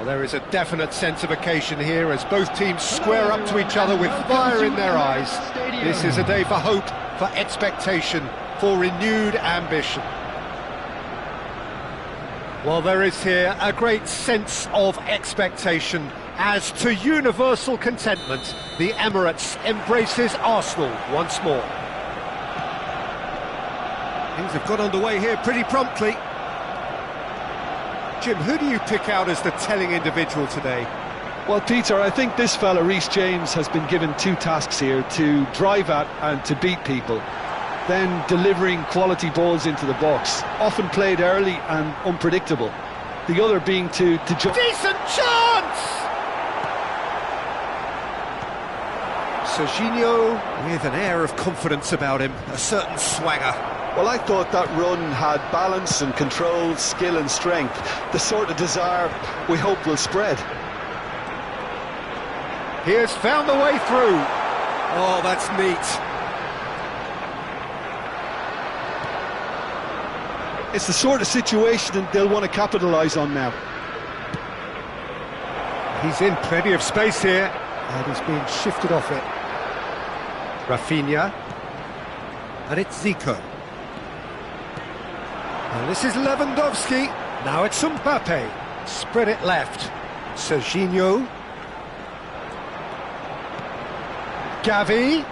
Well, there is a definite sense of occasion here as both teams square up to each other with fire in their eyes. This is a day for hope, for expectation, for renewed ambition. Well, there is here a great sense of expectation as, to universal contentment, the Emirates embraces Arsenal once more. Things have got underway here pretty promptly. Jim, who do you pick out as the telling individual today? Well, Peter, I think this fella, Reece James, has been given two tasks here: to drive at and to beat people, then delivering quality balls into the box, often played early and unpredictable. The other being to decent chance! Serginho with an air of confidence about him, a certain swagger. Well, I thought that run had balance and control, skill and strength, the sort of desire we hope will spread. He has found the way through. Oh, that's neat. It's the sort of situation that they'll want to capitalise on now. He's in plenty of space here, and he's being shifted off it. Rafinha, and it's Zico. And this is Lewandowski. Now it's Mbappe. Spread it left. Serginho. Gavi.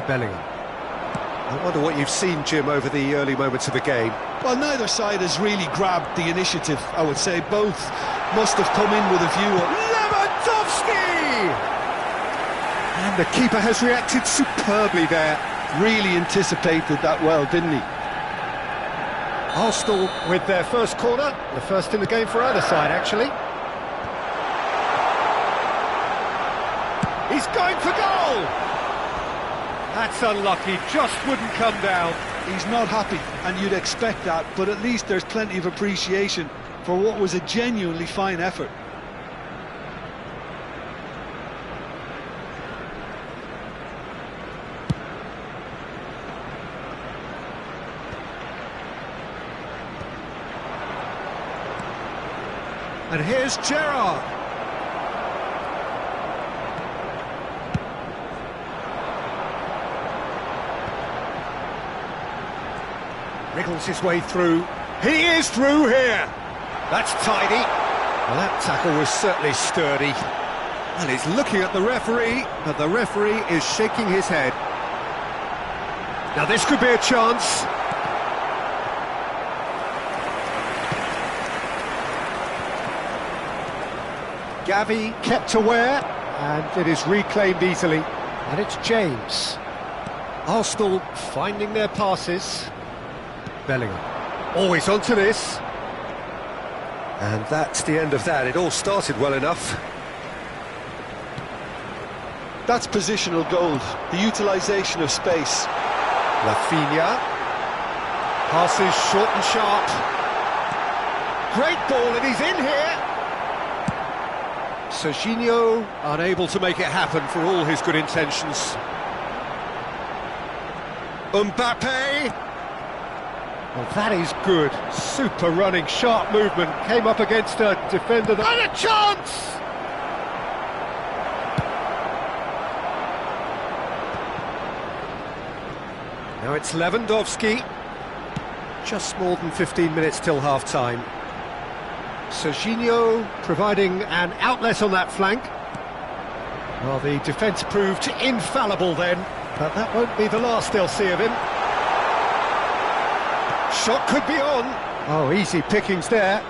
Bellingham. I wonder what you've seen, Jim, over the early moments of the game. Well, neither side has really grabbed the initiative, I would say. Both must have come in with a view of Lewandowski! And the keeper has reacted superbly there. Really anticipated that well, didn't he? Arsenal with their first corner, the first in the game for either side, actually. He's going for goal! That's unlucky, just wouldn't come down. He's not happy, and you'd expect that, but at least there's plenty of appreciation for what was a genuinely fine effort. And here's Gerrard. Wriggles his way through. He is through here. That's tidy. Well, that tackle was certainly sturdy. And he's looking at the referee, but the referee is shaking his head. Now this could be a chance. Gavi kept aware, and it is reclaimed easily. And it's James. Arsenal finding their passes. Bellingham. Always onto this. And that's the end of that. It all started well enough. That's positional gold, the utilisation of space. Rafinha. Passes short and sharp. Great ball, and he's in here. Serginho unable to make it happen for all his good intentions. Mbappe. Well, that is good. Super running, sharp movement. Came up against a defender. And a chance! Now it's Lewandowski. Just more than 15 minutes till half-time. Serginho providing an outlet on that flank. Well, the defence proved infallible then, but that won't be the last they'll see of him. Shot could be on. Oh, easy pickings there.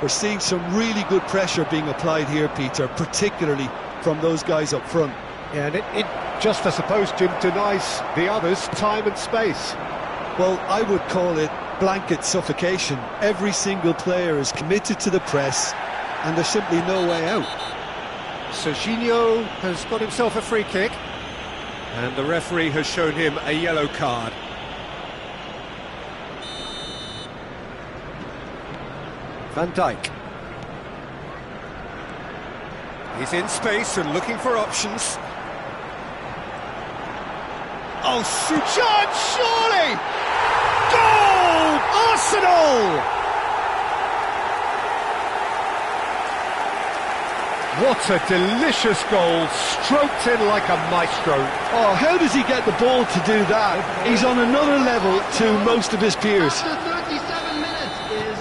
We're seeing some really good pressure being applied here, Peter, particularly from those guys up front. Yeah, and it just, I suppose, Jim, denies the others time and space. Well, I would call it blanket suffocation. Every single player is committed to the press, and there's simply no way out. Serginho has got himself a free kick, and the referee has shown him a yellow card. Van Dijk. He's in space and looking for options. Oh, chance, surely! Goal! Arsenal! What a delicious goal, stroked in like a maestro. Oh, how does he get the ball to do that? He's on another level to most of his peers. After 37 minutes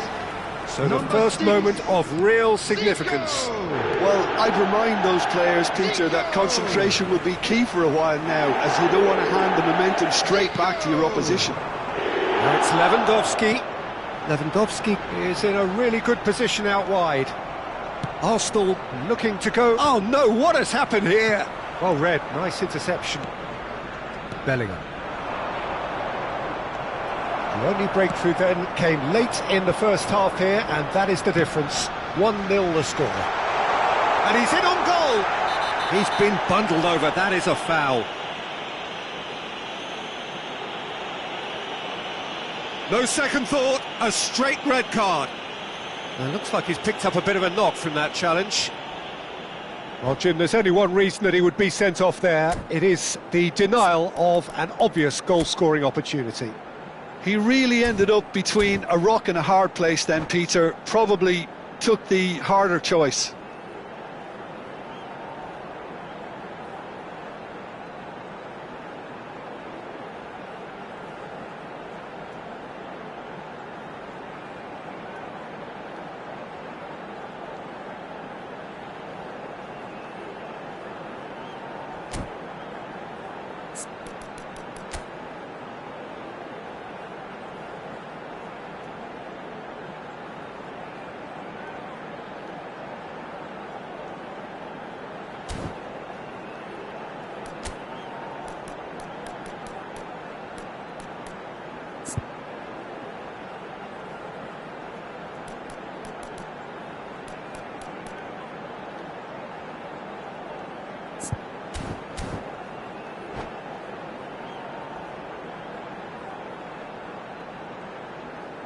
is... So the first moment of real significance. Well, I'd remind those players, Peter, that concentration will be key for a while now, as you don't want to hand the momentum straight back to your opposition. Now it's Lewandowski. Lewandowski is in a really good position out wide. Arsenal looking to go... Oh no, what has happened here? Well read, nice interception. Bellingham. The only breakthrough then came late in the first half here, and that is the difference. 1-0 the score. And he's in on goal! He's been bundled over, that is a foul. No second thought, a straight red card. It looks like he's picked up a bit of a knock from that challenge. Well, Jim, there's only one reason that he would be sent off there. It is the denial of an obvious goal-scoring opportunity. He really ended up between a rock and a hard place then, Peter. Probably took the harder choice.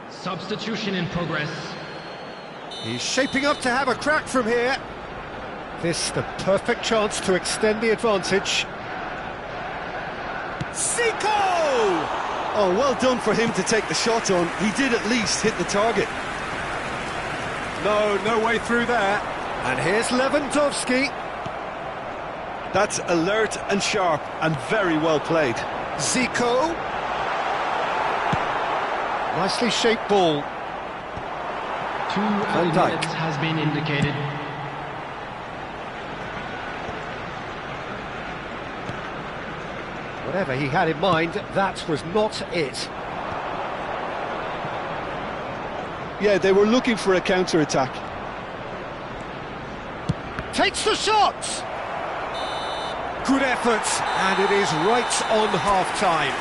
Substitution in progress. He's shaping up to have a crack from here. This the perfect chance to extend the advantage. Zico! Oh, well done for him to take the shot on. He did at least hit the target. No way through there. And here's Lewandowski. That's alert and sharp and very well played. Zico. Nicely shaped ball. 2 minutes has been indicated. Whatever he had in mind, that was not it. Yeah, they were looking for a counter-attack. Takes the shot! Good effort, and it is right on half-time.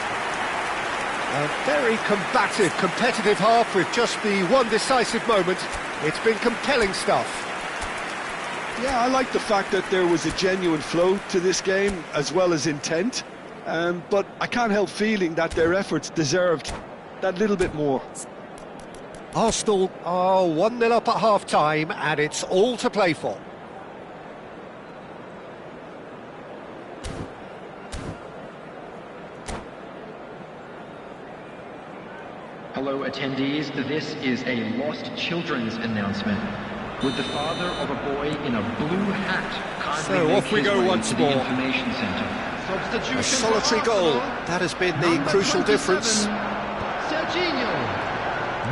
A very combative, competitive half with just the one decisive moment. It's been compelling stuff. Yeah, I like the fact that there was a genuine flow to this game, as well as intent. But I can't help feeling that their efforts deserved that little bit more. Arsenal are 1-0 up at half-time, and it's all to play for. Hello attendees, this is a lost children's announcement. Would the father of a boy in a blue hat kindly So make off we his go way once to the more. information centre? Substitution A solitary goal, that has been the crucial difference. Serginho.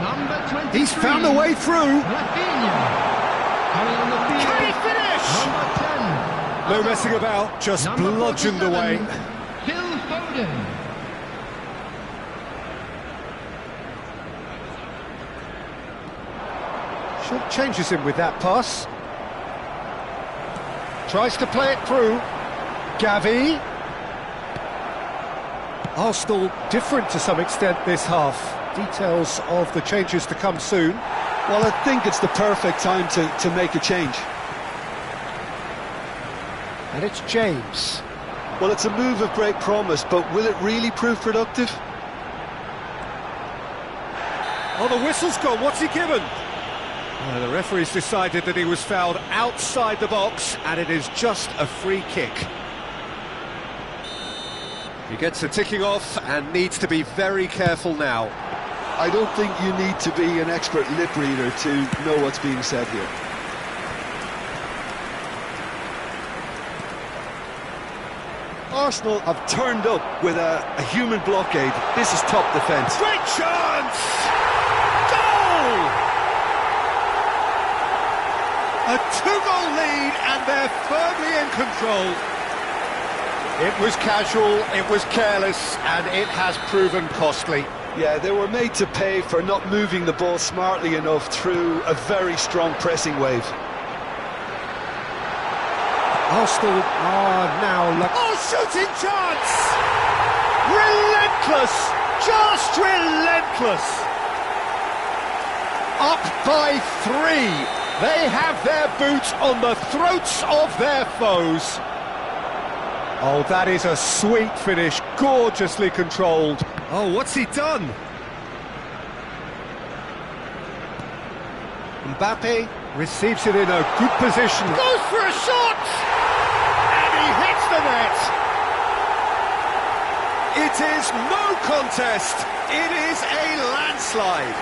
Number 23. He's found a way through. Rafinha. Coming on the field. Can he finish? Number 10. No messing about, just Number bludgeoned 47, away. Phil Foden. Short changes him with that pass. Tries to play it through. Gavi. Arsenal different to some extent this half. Details of the changes to come soon. Well, I think it's the perfect time to make a change. And it's James. Well, it's a move of great promise, but will it really prove productive? Oh, the whistle's gone. What's he given? The referee's decided that he was fouled outside the box, and it is just a free kick. He gets a ticking off and needs to be very careful now. I don't think you need to be an expert lip reader to know what's being said here. Arsenal have turned up with a human blockade. This is top defence. Great chance! Goal! A two-goal lead, and they're firmly in control. It was casual, it was careless, and it has proven costly. Yeah, they were made to pay for not moving the ball smartly enough through a very strong pressing wave. Arsenal are now... Oh, shooting chance! Relentless! Just relentless! Up by 3. They have their boots on the throats of their foes. Oh, that is a sweet finish, gorgeously controlled. Oh, what's he done? Mbappe receives it in a good position. Goes for a shot! And he hits the net! It is no contest. It is a landslide.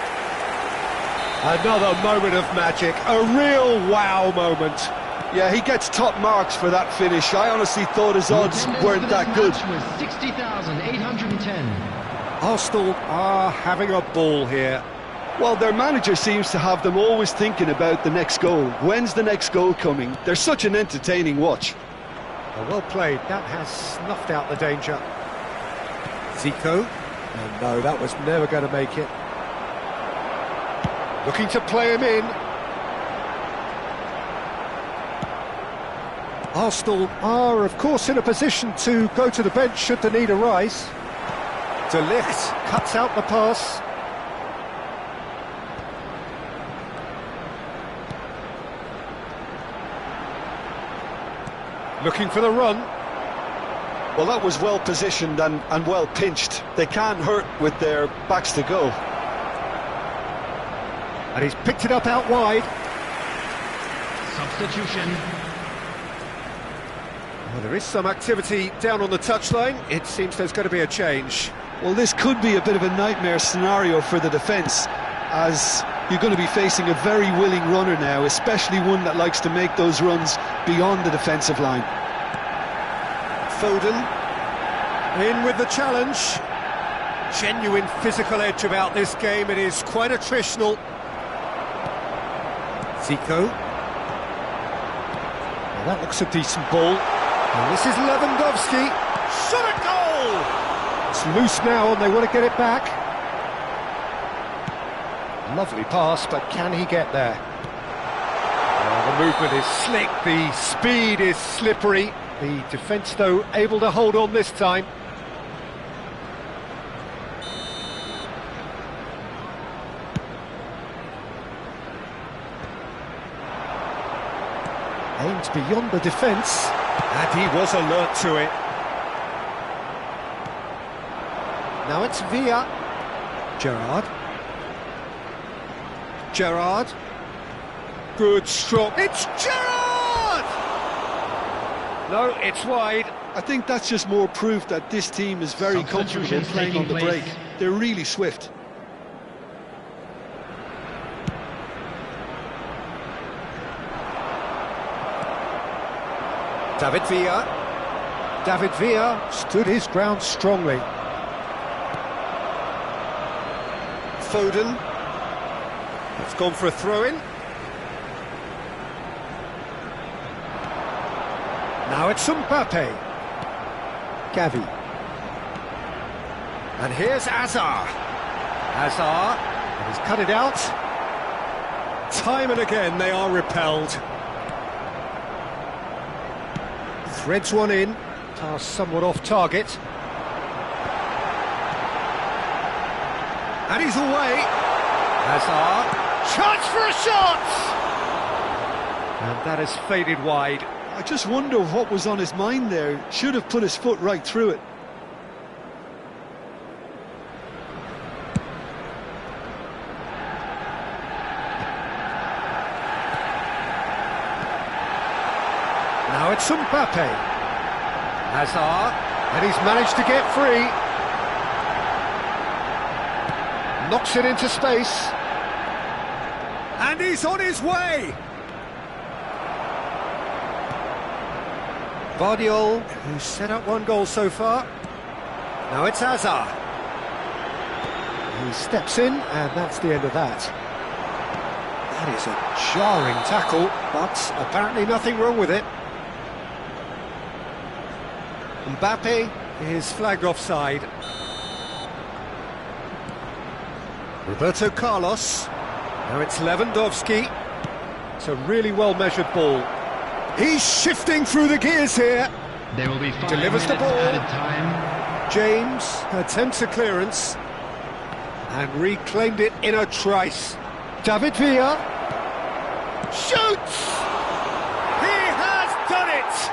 Another moment of magic, a real wow moment. Yeah, he gets top marks for that finish. I honestly thought his odds weren't that good. Was 60,810. Arsenal are having a ball here. Well, their manager seems to have them always thinking about the next goal. When's the next goal coming? They're such an entertaining watch. Well played. That has snuffed out the danger. Zico. And no, that was never going to make it. Looking to play him in. Arsenal are, of course, in a position to go to the bench should the need arise. De Ligt cuts out the pass. Looking for the run. Well, that was well positioned and well pinched. They can't hurt with their backs to go. And he's picked it up out wide. Substitution. Well, there is some activity down on the touchline. It seems there's going to be a change. Well, this could be a bit of a nightmare scenario for the defence, as you're going to be facing a very willing runner now, especially one that likes to make those runs beyond the defensive line. Foden in with the challenge. Genuine physical edge about this game. It is quite attritional. Zico. Well, that looks a decent ball. And this is Lewandowski. Shot a goal! It's loose now and they want to get it back. Lovely pass, but can he get there? The movement is slick, the speed is slippery. The defence, though, able to hold on this time. Aimed beyond the defence, and he was alert to it. Now it's Villa. Gerrard. Good stroke. It's Gerrard! No, it's wide. I think that's just more proof that this team is very comfortable playing on the break. They're really swift. David Villa stood his ground strongly. Foden. It's gone for a throw-in. Now it's Mbappe. Gavi. And here's Azar. Azar, and he's cut it out. Time and again they are repelled. Threads one in, pass somewhat off target. And he's away. Hazard, chance for a shot! And that has faded wide. I just wonder what was on his mind there. Should have put his foot right through it. Now it's Mbappe. Hazard, and he's managed to get free. Knocks it into space. And he's on his way! Guardiola, who's set up one goal so far. Now it's Hazard. He steps in, and that's the end of that. That is a jarring tackle, but apparently nothing wrong with it. Mbappe is flagged offside. Roberto Carlos. Now it's Lewandowski. It's a really well-measured ball. He's shifting through the gears here. There will be 5 Delivers the minutes ball. added time. James attempts a clearance and reclaimed it in a trice. David Villa shoots! He has done it!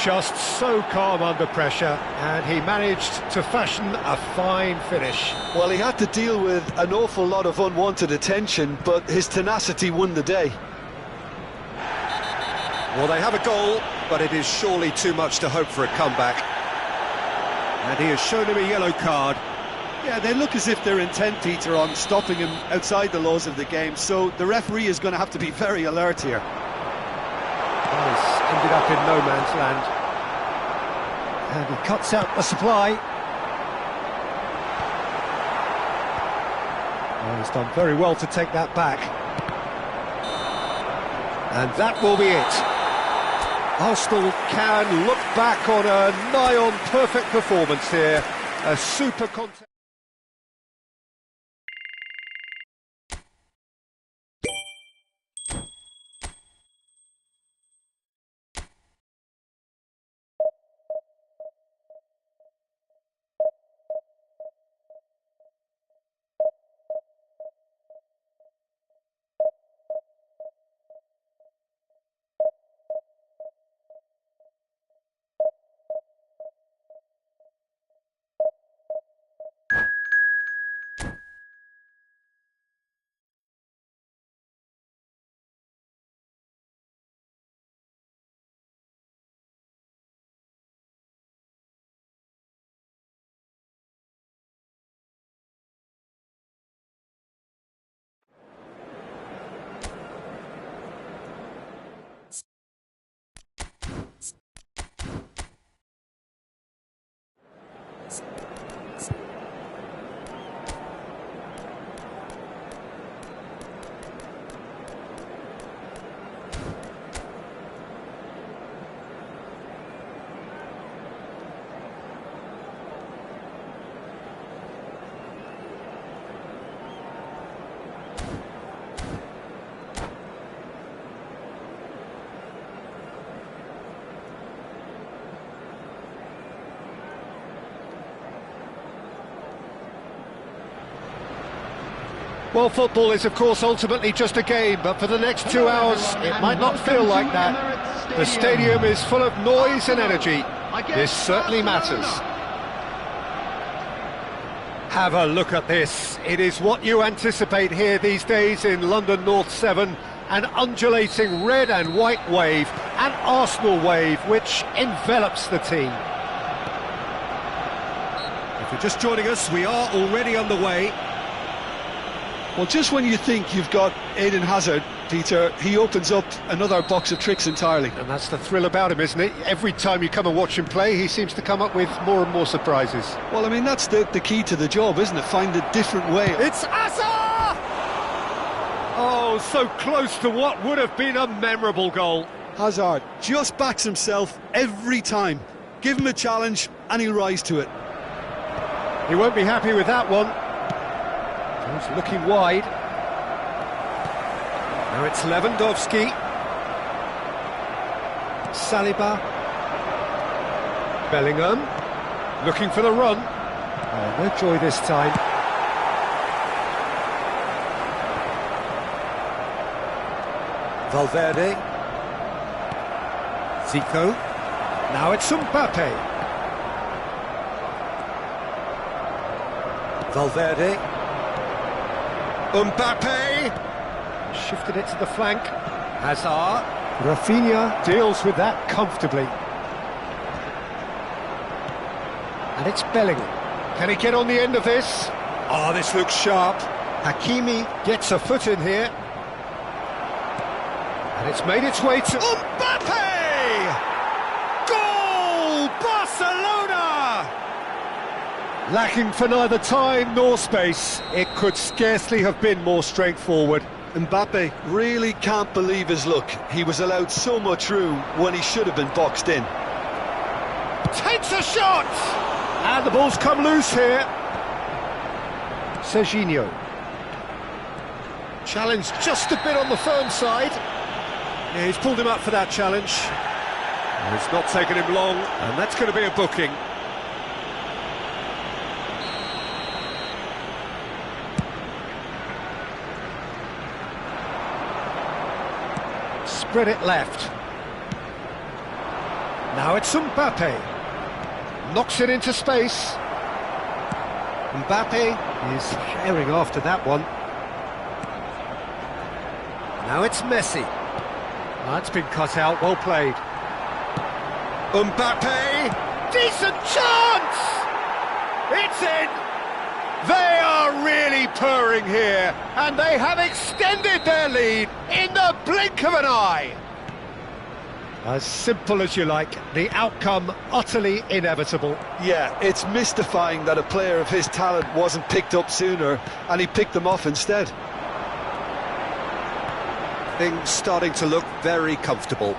Just so calm under pressure, and he managed to fashion a fine finish. Well, he had to deal with an awful lot of unwanted attention, but his tenacity won the day. Well, they have a goal, but it is surely too much to hope for a comeback. And he has shown him a yellow card. Yeah, they look as if they're intent, Peter, on stopping him outside the laws of the game, so the referee is going to have to be very alert here. Well, he's ended up in no man's land. And he cuts out the supply. Well, he's done very well to take that back. And that will be it. Arsenal can look back on a nigh-on perfect performance here. A super contest. Well, football is, of course, ultimately just a game, but for the next 2 hours, it might not feel like that. The stadium is full of noise and energy. This certainly matters. Have a look at this. It is what you anticipate here these days in London North 7, an undulating red and white wave, an Arsenal wave which envelops the team. If you're just joining us, we are already underway. Well, just when you think you've got Eden Hazard, Peter, he opens up another box of tricks entirely. And that's the thrill about him, isn't it? Every time you come and watch him play, he seems to come up with more and more surprises. Well, I mean, that's the key to the job, isn't it? Find a different way. It's Hazard! Oh, so close to what would have been a memorable goal. Hazard just backs himself every time. Give him a challenge and he'll rise to it. He won't be happy with that one. He's looking wide. Now it's Lewandowski. Saliba. Bellingham. Looking for the run. Oh, no joy this time. Valverde. Zico. Now it's Mbappe. Valverde. Mbappe. Shifted it to the flank. Hazard. Rafinha deals with that comfortably. And it's Bellingham. Can he get on the end of this? Oh, this looks sharp. Hakimi gets a foot in here. And it's made its way to Mbappe! Goal! Barcelona! Lacking for neither time nor space. It could scarcely have been more straightforward. Mbappe really can't believe his luck. He was allowed so much room when he should have been boxed in. Takes a shot! And the ball's come loose here. Serginho. Challenge just a bit on the firm side. Yeah, he's pulled him up for that challenge. It's not taken him long, and that's going to be a booking. Spread it left. Now it's Mbappe. Knocks it into space. Mbappe is sharing after that one. Now it's Messi. That's been cut out, well played. Mbappe! Decent chance! It's in! They are really purring here, and they have extended their lead in the blink of an eye. As simple as you like, the outcome utterly inevitable. Yeah, it's mystifying that a player of his talent wasn't picked up sooner, and he picked them off instead. Things starting to look very comfortable.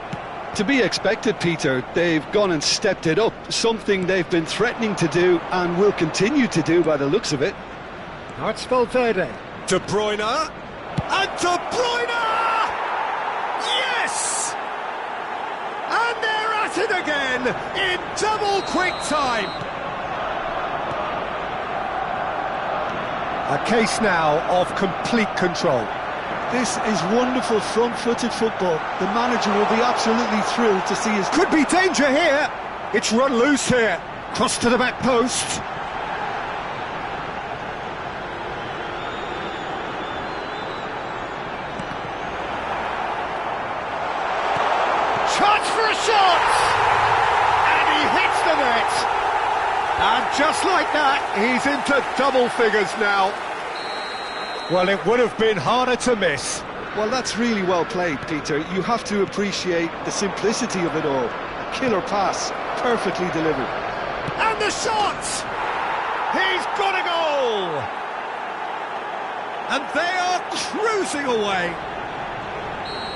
To be expected, Peter. They've gone and stepped it up, something they've been threatening to do and will continue to do by the looks of it. Now it's Valverde. De Bruyne. And De Bruyne! Yes! And they're at it again in double quick time. A case now of complete control. This is wonderful front-footed football. The manager will be absolutely thrilled to see his... Could be danger here. It's run loose here. Cross to the back post. Chance for a shot! And he hits the net. And just like that, he's into double figures now. Well, it would have been harder to miss. Well, that's really well played, Peter. You have to appreciate the simplicity of it all. A killer pass, perfectly delivered. And the shot! He's got a goal! And they are cruising away.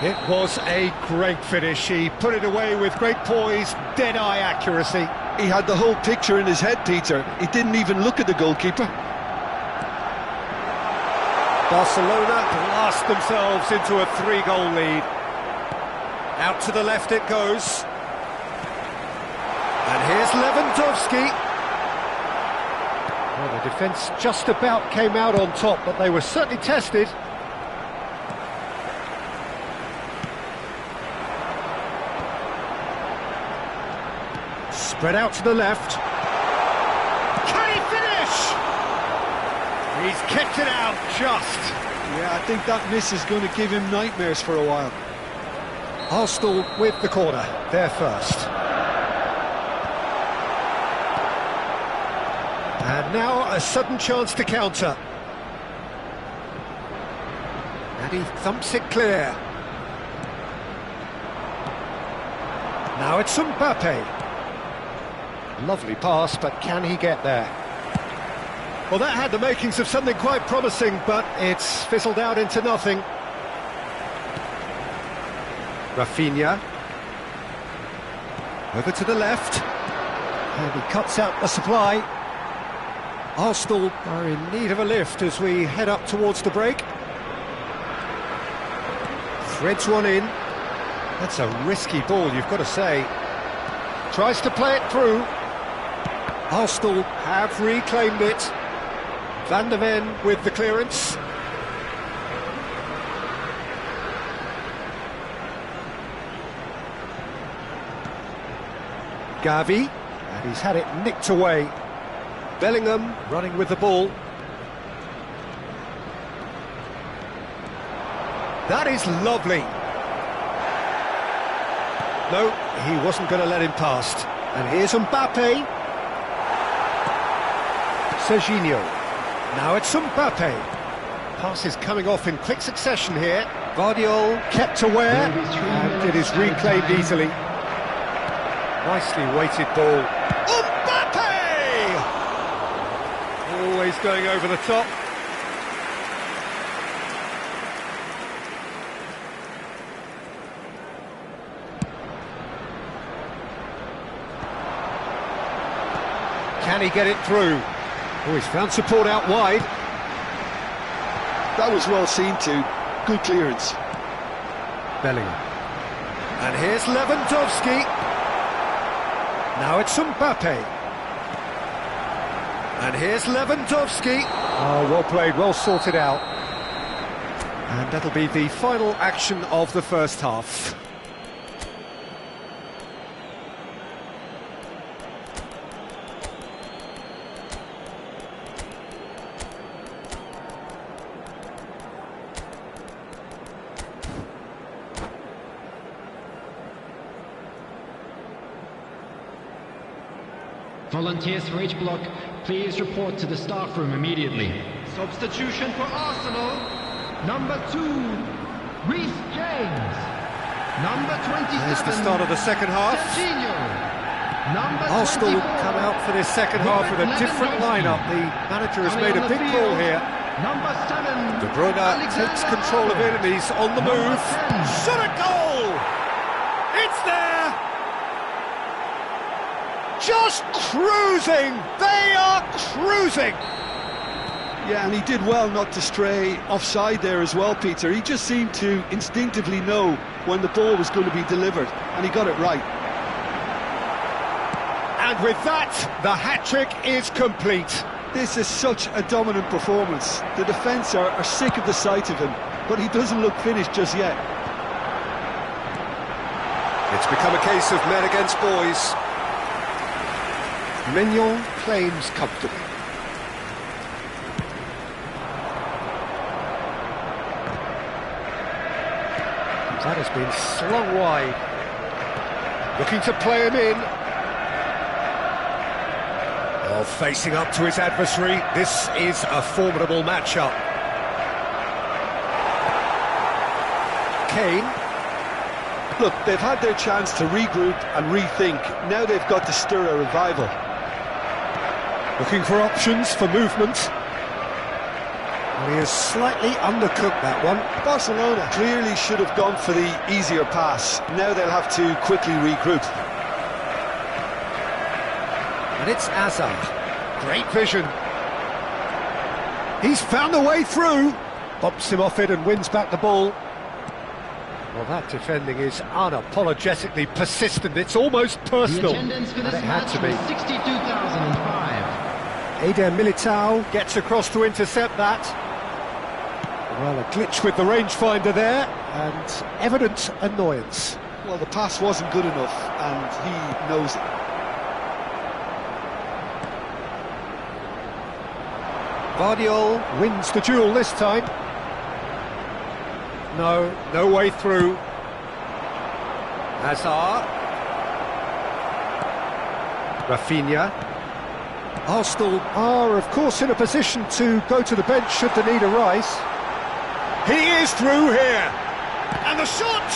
It was a great finish. He put it away with great poise, dead-eye accuracy. He had the whole picture in his head, Peter. He didn't even look at the goalkeeper. Barcelona blast themselves into a 3-goal lead. Out to the left it goes. And here's Lewandowski. Well, the defence just about came out on top, but they were certainly tested. Spread out to the left. Can he finish? He's kicked it out just. Yeah, I think that miss is going to give him nightmares for a while. Arsenal with the corner, they're first. And now a sudden chance to counter. And he thumps it clear. Now it's Mbappe. Lovely pass, but can he get there? Well, that had the makings of something quite promising, but it's fizzled out into nothing. Rafinha. Over to the left. And he cuts out the supply. Arsenal are in need of a lift as we head up towards the break. Threads one in. That's a risky ball, you've got to say. Tries to play it through. Arsenal have reclaimed it. Van der Ven with the clearance. Gavi, and he's had it nicked away. Bellingham running with the ball. That is lovely. No, he wasn't going to let him past. And here's Mbappe. Serginho. Now it's Mbappe. Pass is coming off in quick succession here. Guardiola kept aware, and it is reclaimed easily. Nicely weighted ball. Mbappe! Always going over the top. Can he get it through? Oh, he's found support out wide. That was well seen too. Good clearance. Bellingham. And here's Lewandowski. Now it's Mbappe. And here's Lewandowski. Oh, well played, well sorted out. And that'll be the final action of the first half. Volunteers for each block, please report to the staff room immediately. Substitution for Arsenal. Number 2, Reece James. Number 27. There's the start of the second half. Serginho. Number Arsenal 24. come out for this second half with a different lineup. The manager has made a big call here. Number 7. De Bruyne takes control of it and he's on the move. Shot a goal! It's there! Just cruising! They are cruising! Yeah, and he did well not to stray offside there as well, Peter. He just seemed to instinctively know when the ball was going to be delivered, and he got it right. And with that, the hat-trick is complete. This is such a dominant performance. The defence are sick of the sight of him, but he doesn't look finished just yet. It's become a case of men against boys. Mignon claims comfortably. That has been slung wide. Looking to play him in. Oh, facing up to his adversary. This is a formidable matchup. Kane. Look, they've had their chance to regroup and rethink. Now they've got to stir a revival. Looking for options for movement. And he has slightly undercooked that one. Barcelona clearly should have gone for the easier pass. Now they'll have to quickly regroup. And it's Hazard. Great vision. He's found a way through. Bumps him off it and wins back the ball. Well, that defending is unapologetically persistent. It's almost personal. The attendance for this and it had match to be. was 62,005. Eder Militao gets across to intercept that. Well, a glitch with the rangefinder there, and evident annoyance. Well, the pass wasn't good enough, and he knows it. Guardiola wins the duel this time. No way through. Hazard. Rafinha. Arsenal are, of course, in a position to go to the bench should the need arise. He is through here. And the shot!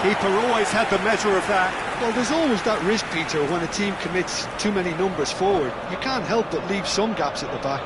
Keeper always had the measure of that. Well, there's always that risk, Peter, when a team commits too many numbers forward. You can't help but leave some gaps at the back.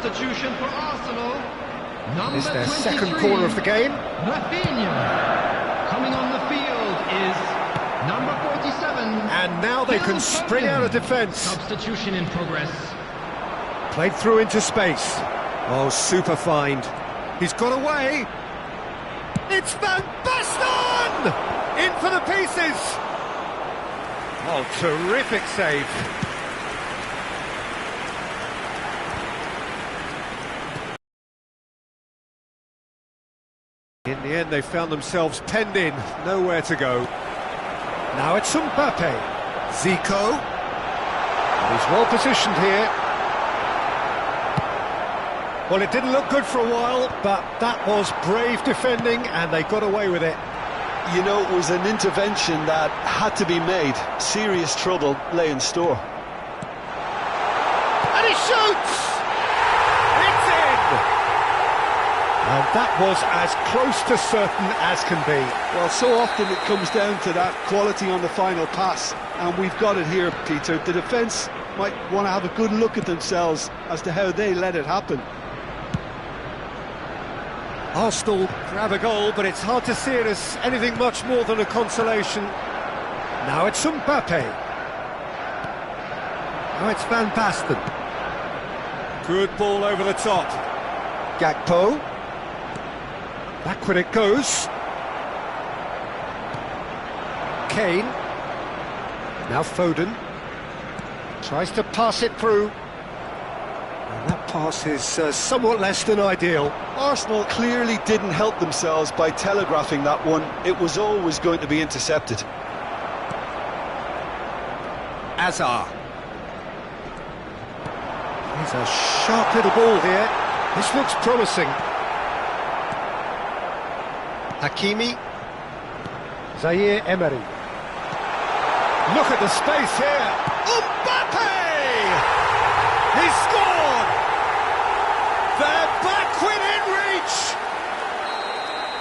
Substitution for Arsenal. Number It's their 23, second corner of the game. Rafinha. Coming on the field is number 47. And now they can spring out of defence. Substitution in progress. Played through into space. Oh, super find. He's got away. It's Van Basten! In for the pieces. Oh, terrific save. In the end, they found themselves penned in, nowhere to go. Now it's Mbappe. Zico. He's well positioned here. Well, it didn't look good for a while, but that was brave defending, and they got away with it. You know, it was an intervention that had to be made. Serious trouble lay in store. And he shoots! It's in! And that was as close to certain as can be. Well, so often it comes down to that quality on the final pass, and we've got it here, Peter. The defence might want to have a good look at themselves as to how they let it happen. Arsenal grab a goal, but it's hard to see it as anything much more than a consolation. Now it's Mbappe. Now it's Van Basten. Good ball over the top. Gakpo. Backward it goes. Kane. Now Foden. Tries to pass it through. And that pass is somewhat less than ideal. Arsenal clearly didn't help themselves by telegraphing that one. It was always going to be intercepted. Azar. Here's a sharp little ball here. This looks promising. Hakimi. Zaire Emery. Look at the space here. Mbappe! He scored! They're back within reach!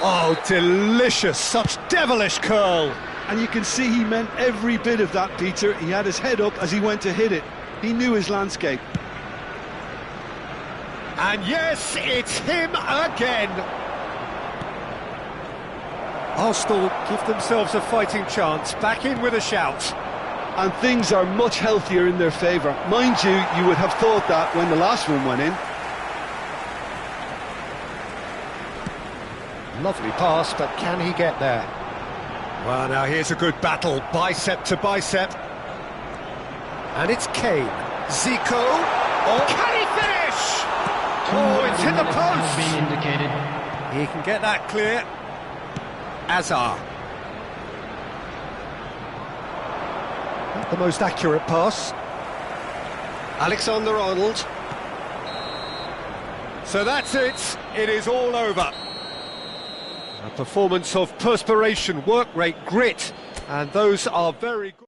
Oh, delicious. Such devilish curl. And you can see he meant every bit of that, Peter. He had his head up as he went to hit it. He knew his landscape. And yes, it's him again. Arsenal give themselves a fighting chance, back in with a shout. And things are much healthier in their favour. Mind you, you would have thought that when the last one went in. Lovely pass, but can he get there? Well, now here's a good battle, bicep to bicep. And it's Kane. Zico. Oh, can he finish? Oh, it's hit the post. Being indicated. He can get that clear. Azar. Not the most accurate pass. Alexander-Arnold. So that's it. It is all over. A performance of perspiration, work rate, grit, and those are very good.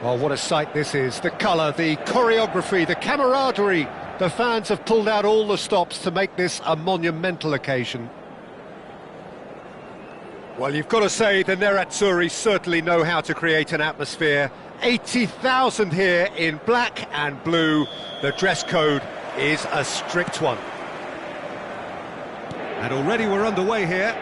Well, what a sight this is. The colour, the choreography, the camaraderie. The fans have pulled out all the stops to make this a monumental occasion. Well, you've got to say the Nerazzurri certainly know how to create an atmosphere. 80,000 here in black and blue. The dress code is a strict one. And already we're underway here.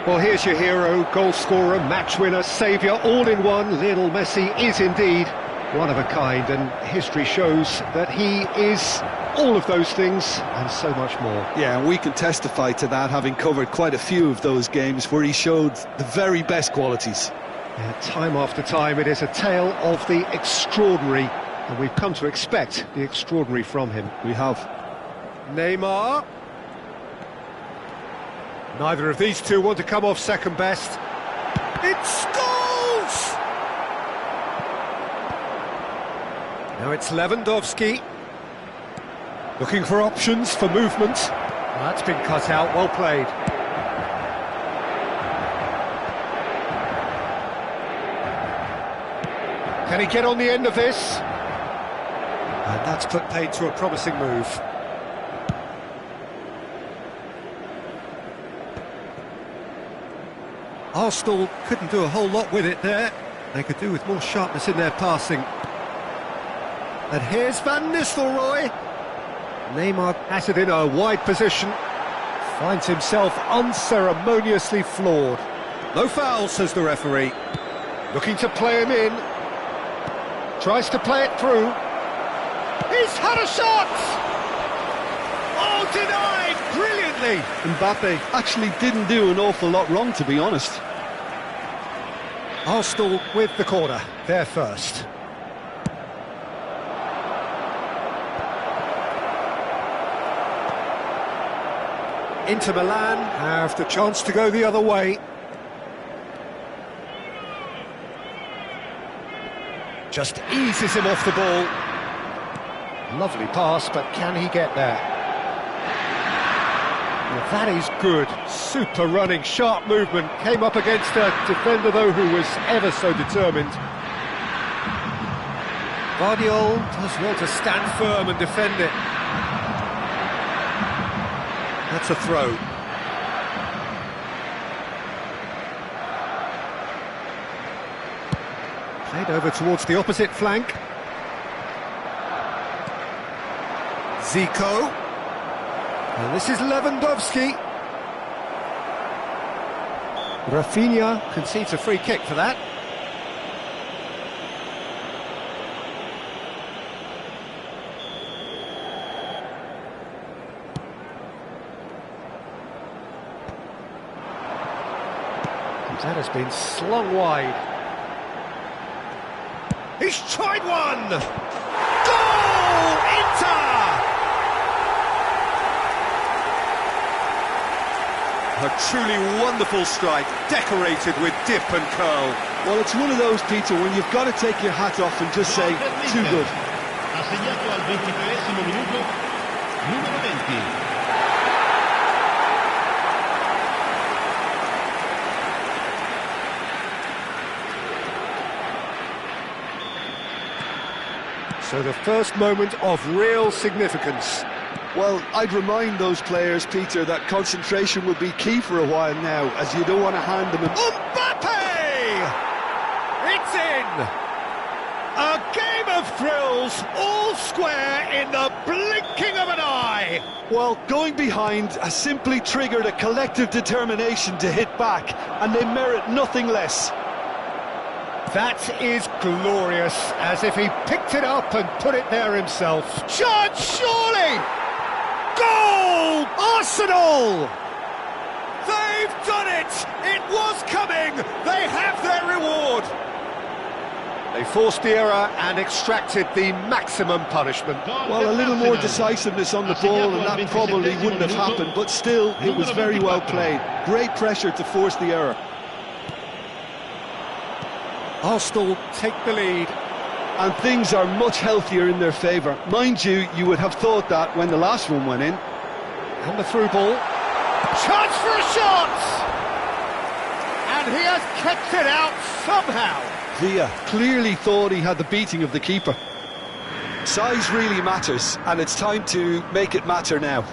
Well, here's your hero, goal scorer, match winner, saviour, all in one. Lionel Messi is indeed one of a kind, and history shows that he is all of those things and so much more. Yeah, and we can testify to that, having covered quite a few of those games where he showed the very best qualities. Yeah, time after time, it is a tale of the extraordinary, and we've come to expect the extraordinary from him. We have. Neymar. Neither of these two want to come off second best. It's goals! Now it's Lewandowski. Looking for options for movement. That's been cut out, well played. Can he get on the end of this? And that's put paid to a promising move. Arsenal couldn't do a whole lot with it there. They could do with more sharpness in their passing. And here's Van Nistelrooy. Neymar has it in a wide position. Finds himself unceremoniously floored. No foul, says the referee. Looking to play him in. Tries to play it through. He's had a shot! Oh, denied brilliantly! Mbappe actually didn't do an awful lot wrong, to be honest. Arsenal with the corner, they're first. Inter Milan have the chance to go the other way. Just eases him off the ball. Lovely pass, but can he get there? Well, that is good. Super running, sharp movement. Came up against a defender, though, who was ever so determined. Guardiola does well to stand firm and defend it. That's a throw. Played over towards the opposite flank. Zico. And this is Lewandowski. Rafinha concedes a free kick for that. That has been slung wide. He's tried one! Goal! Inter! A truly wonderful strike, decorated with dip and curl. Well, it's one of those, Peter, when you've got to take your hat off and just say, too good. Ha segnato al 23esimo minuto, numero 20. So the first moment of real significance. Well, I'd remind those players, Peter, that concentration will be key for a while now, as you don't want to hand them... Mbappe! It's in! A game of thrills, all square in the blinking of an eye. Well, going behind has simply triggered a collective determination to hit back, and they merit nothing less. That is glorious, as if he picked it up and put it there himself. Chance, surely! Goal! Arsenal! They've done it! It was coming! They have their reward! They forced the error and extracted the maximum punishment. Well, a little more decisiveness on the ball and that probably wouldn't have happened, but still, it was very well played. Great pressure to force the error. Arsenal take the lead. And things are much healthier in their favour. Mind you, you would have thought that when the last one went in. And the through ball. Chance for a shot! And he has kept it out somehow. Villa clearly thought he had the beating of the keeper. Size really matters, and it's time to make it matter now.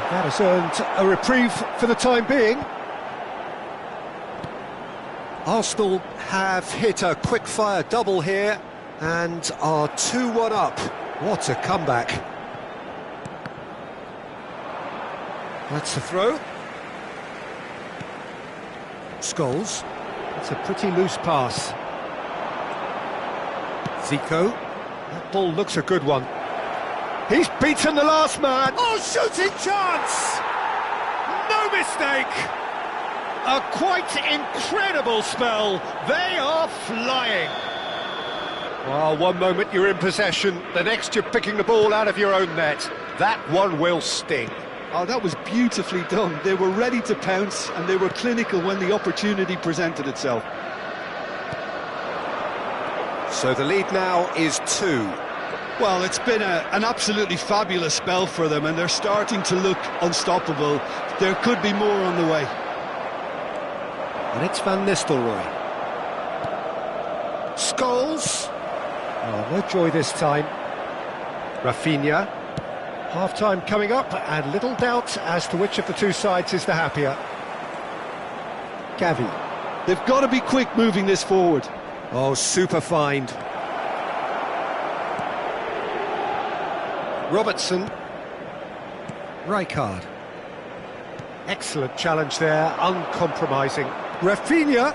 That has earned a reprieve for the time being. Arsenal have hit a quick-fire double here and are 2-1 up. What a comeback. That's the throw. Scholes. It's a pretty loose pass. Zico. That ball looks a good one. He's beaten the last man. Oh, shooting chance! No mistake! A quite incredible spell. They are flying. Well, one moment you're in possession, the next you're picking the ball out of your own net. That one will sting. Oh, that was beautifully done. They were ready to pounce and they were clinical when the opportunity presented itself. So the lead now is 2. Well, it's been an absolutely fabulous spell for them, and they're starting to look unstoppable. There could be more on the way. And it's Van Nistelrooy. Scholes. Oh, no joy this time. Rafinha. Half-time coming up, and little doubt as to which of the two sides is the happier. Gavi. They've got to be quick moving this forward. Oh, super find. Robertson. Rijkaard. Excellent challenge there, uncompromising. Rafinha.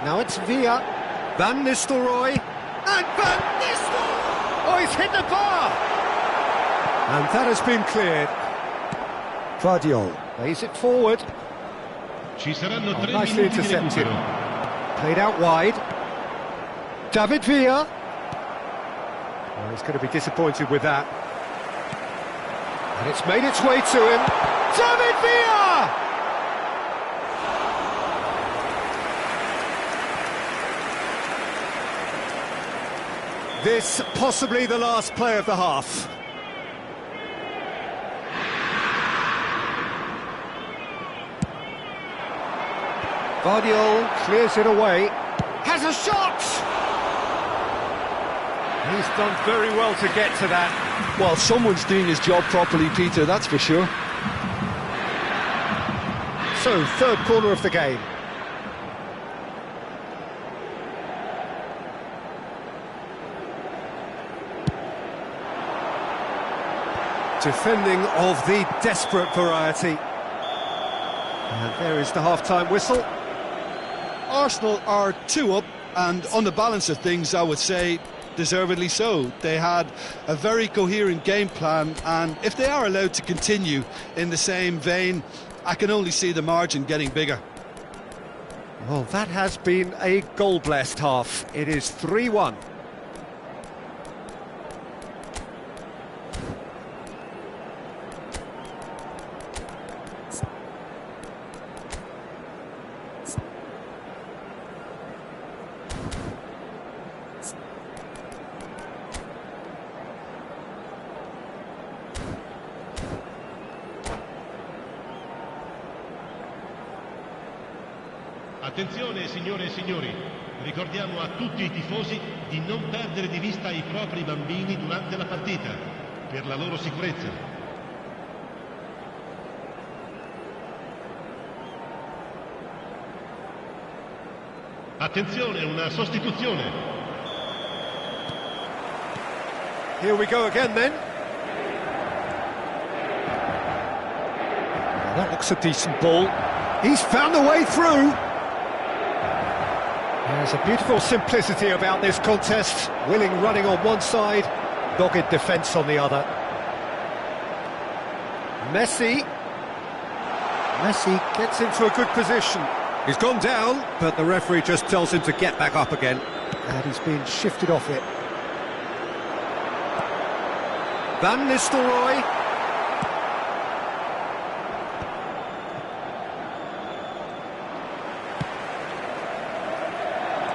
Now it's Villa. Van Nistelrooy. And Van Nistelrooy! Oh, he's hit the bar! And that has been cleared. Guardiol plays it forward. Nicely intercepted. Played out wide. David Villa. Oh, he's going to be disappointed with that. And it's made its way to him. David Villa! This possibly the last play of the half. Guardiol clears it away. Has a shot! He's done very well to get to that. Well, someone's doing his job properly, Peter, that's for sure. So, third corner of the game. Defending of the desperate variety. And there is the half-time whistle. Arsenal are 2 up, and on the balance of things, I would say deservedly so. They had a very coherent game plan, and if they are allowed to continue in the same vein, I can only see the margin getting bigger. Well, that has been a goal-blessed half. It is 3-1. Attenzione signore e signori, ricordiamo a tutti i tifosi di non perdere di vista i propri bambini durante la partita, per la loro sicurezza. Attenzione, una sostituzione. Here we go again then. That looks a decent ball. He's found a way through. There's a beautiful simplicity about this contest. Willing running on one side, dogged defence on the other. Messi gets into a good position. He's gone down, but the referee just tells him to get back up again. And he's been shifted off it. Van Nistelrooy.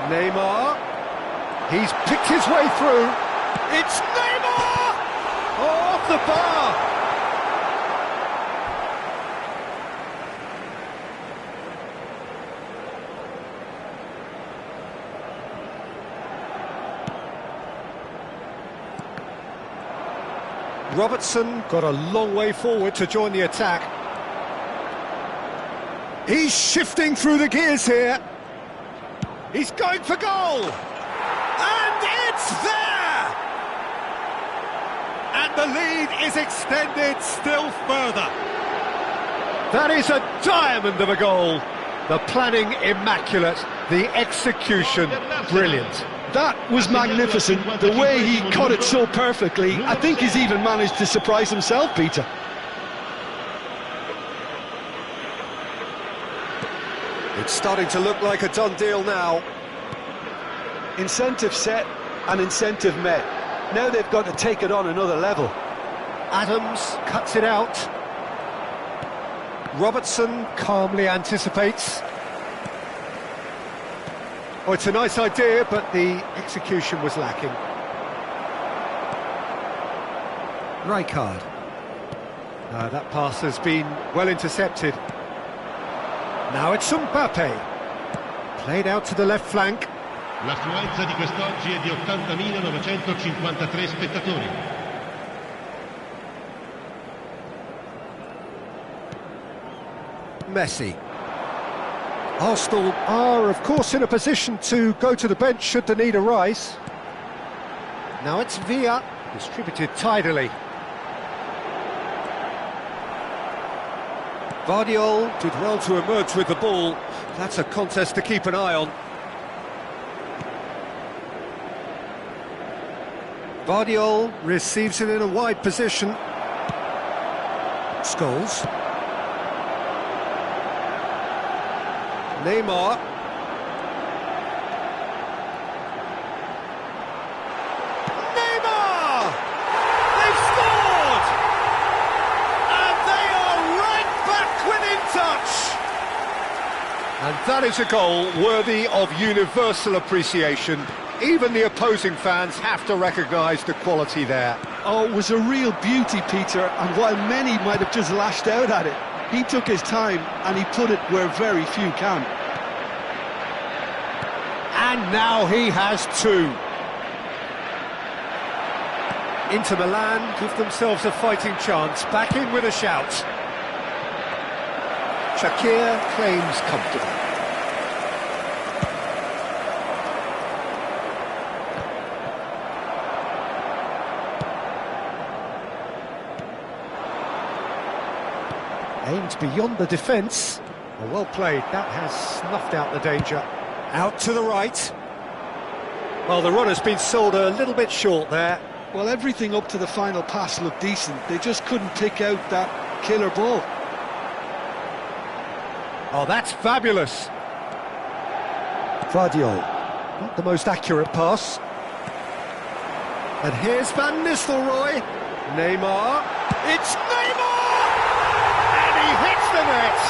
Neymar. He's picked his way through. It's Neymar! Oh, off the bar! Robertson got a long way forward to join the attack. He's shifting through the gears here. He's going for goal! And it's there! And the lead is extended still further. That is a diamond of a goal. The planning immaculate, the execution brilliant. That was magnificent, the way he caught it so perfectly. I think he's even managed to surprise himself, Peter. It's starting to look like a done deal now. Incentive set and incentive met. Now they've got to take it on another level. Adams cuts it out. Robertson calmly anticipates. Oh, it's a nice idea, but the execution was lacking. Rijkaard. No, that pass has been well intercepted. Now it's Mbappe. Played out to the left flank. L'affluenza di quest'oggi è di 80.953 spettatori. Messi. Arsenal are, of course, in a position to go to the bench should the need arise. Now it's Villa, distributed tidily. Vardiol did well to emerge with the ball. That's a contest to keep an eye on. Vardiol receives it in a wide position. Scholes. Neymar. Neymar! They've scored! And they are right back within touch! And that is a goal worthy of universal appreciation. Even the opposing fans have to recognise the quality there. Oh, it was a real beauty, Peter, and while many might have just lashed out at it, he took his time and he put it where very few can. And now he has two. Inter Milan give themselves a fighting chance. Back in with a shout. Shakir claims comfortable. Aimed beyond the defence. Well played, that has snuffed out the danger. Out to the right. Well, the run has been sold a little bit short there. Well, everything up to the final pass looked decent. They just couldn't pick out that killer ball. Oh, that's fabulous. Vardiol, not the most accurate pass. And here's Van Nistelrooy. Neymar. It's Neymar! And he hits the net!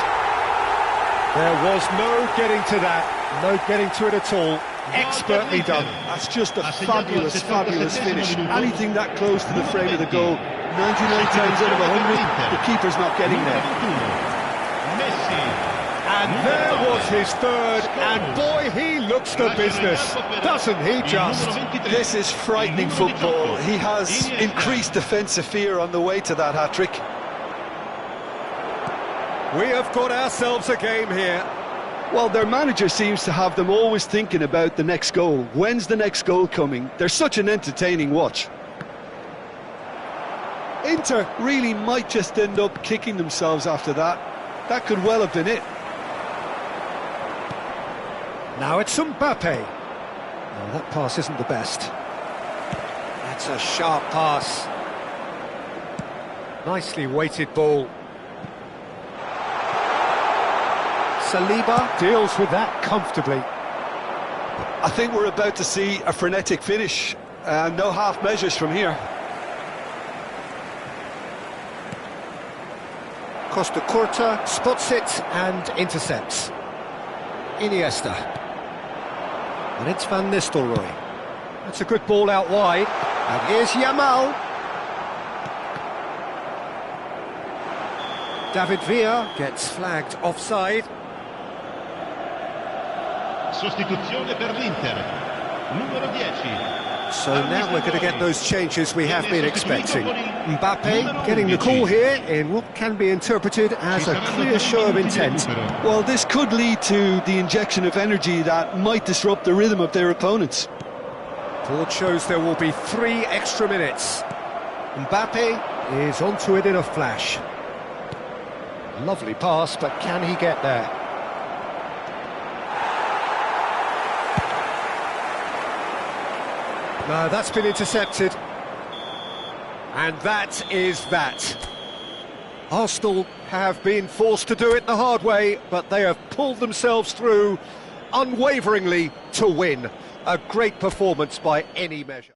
There was no getting to that, no getting to it at all. Expertly done. That's just a fabulous, fabulous finish. Anything that close to the frame of the goal, 99 times out of 100, the keeper's not getting there. Messi. And there was his third, and boy, he looks the business, doesn't he just? This is frightening football. He has increased defensive fear on the way to that hat-trick. We have got ourselves a game here. Well, their manager seems to have them always thinking about the next goal. When's the next goal coming? They're such an entertaining watch. Inter really might just end up kicking themselves after that. That could well have been it. Now it's Mbappe. Oh, that pass isn't the best. That's a sharp pass. Nicely weighted ball. Saliba deals with that comfortably. I think we're about to see a frenetic finish. No half measures from here. Costa Curta spots it and intercepts. Iniesta. And it's Van Nistelrooy. That's a good ball out wide. And here's Yamal. David Villa gets flagged offside. Sostituzione per l'Inter, numero 10. So now we're going to get those changes we have been expecting. Mbappe getting the call here in what can be interpreted as a clear show of intent. Well, this could lead to the injection of energy that might disrupt the rhythm of their opponents. Board shows there will be 3 extra minutes. Mbappe is onto it in a flash. Lovely pass, but can he get there? No, that's been intercepted. And that is that. Arsenal have been forced to do it the hard way, but they have pulled themselves through unwaveringly to win. A great performance by any measure.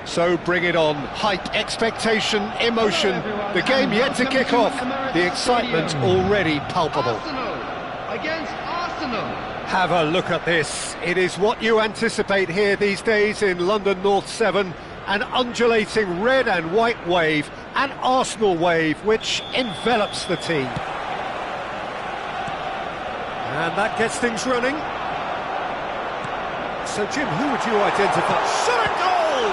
So bring it on. Hype, expectation, emotion. The game yet to kick off. The excitement already palpable. Arsenal against Arsenal. Have a look at this. It is what you anticipate here these days in London North 7. An undulating red and white wave, an Arsenal wave which envelops the team. And that gets things running. So, Jim, who would you identify? Shot at goal!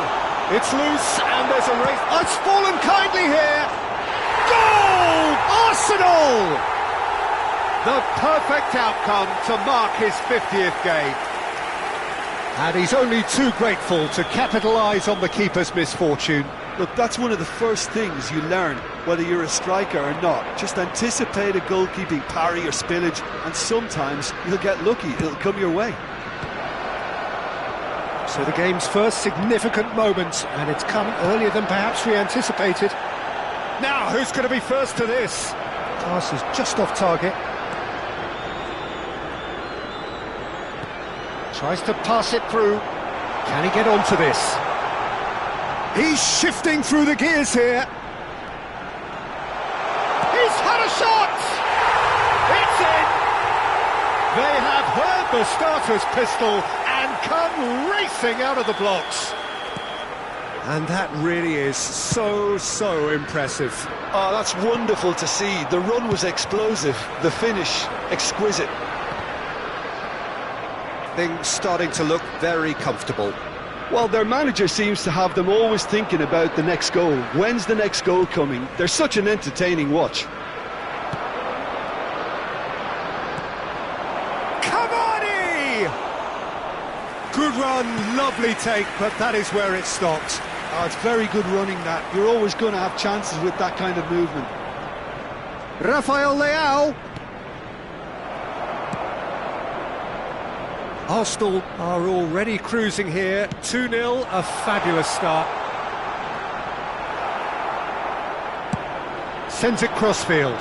It's loose, and there's a race. Oh, it's fallen kindly here! Goal! Arsenal! The perfect outcome to mark his 50th game. And he's only too grateful to capitalise on the keeper's misfortune. Look, that's one of the first things you learn, whether you're a striker or not. Just anticipate a goalkeeping parry or spillage, and sometimes you'll get lucky, it'll come your way. So the game's first significant moment, and it's come earlier than perhaps we anticipated. Now, who's going to be first to this? Pass is just off target. Tries to pass it through. Can he get onto this? He's shifting through the gears here. He's had a shot! It's in! They have heard the starter's pistol and come racing out of the blocks. And that really is so impressive. Oh, that's wonderful to see. The run was explosive, the finish exquisite. Things starting to look very comfortable. Well, their manager seems to have them always thinking about the next goal. When's the next goal coming? They're such an entertaining watch. Cavani! Good run, lovely take, but that is where it stopped. Oh, it's very good running that. You're always going to have chances with that kind of movement. Rafael Leao. Arsenal are already cruising here. 2-0, a fabulous start. Sends it crossfield.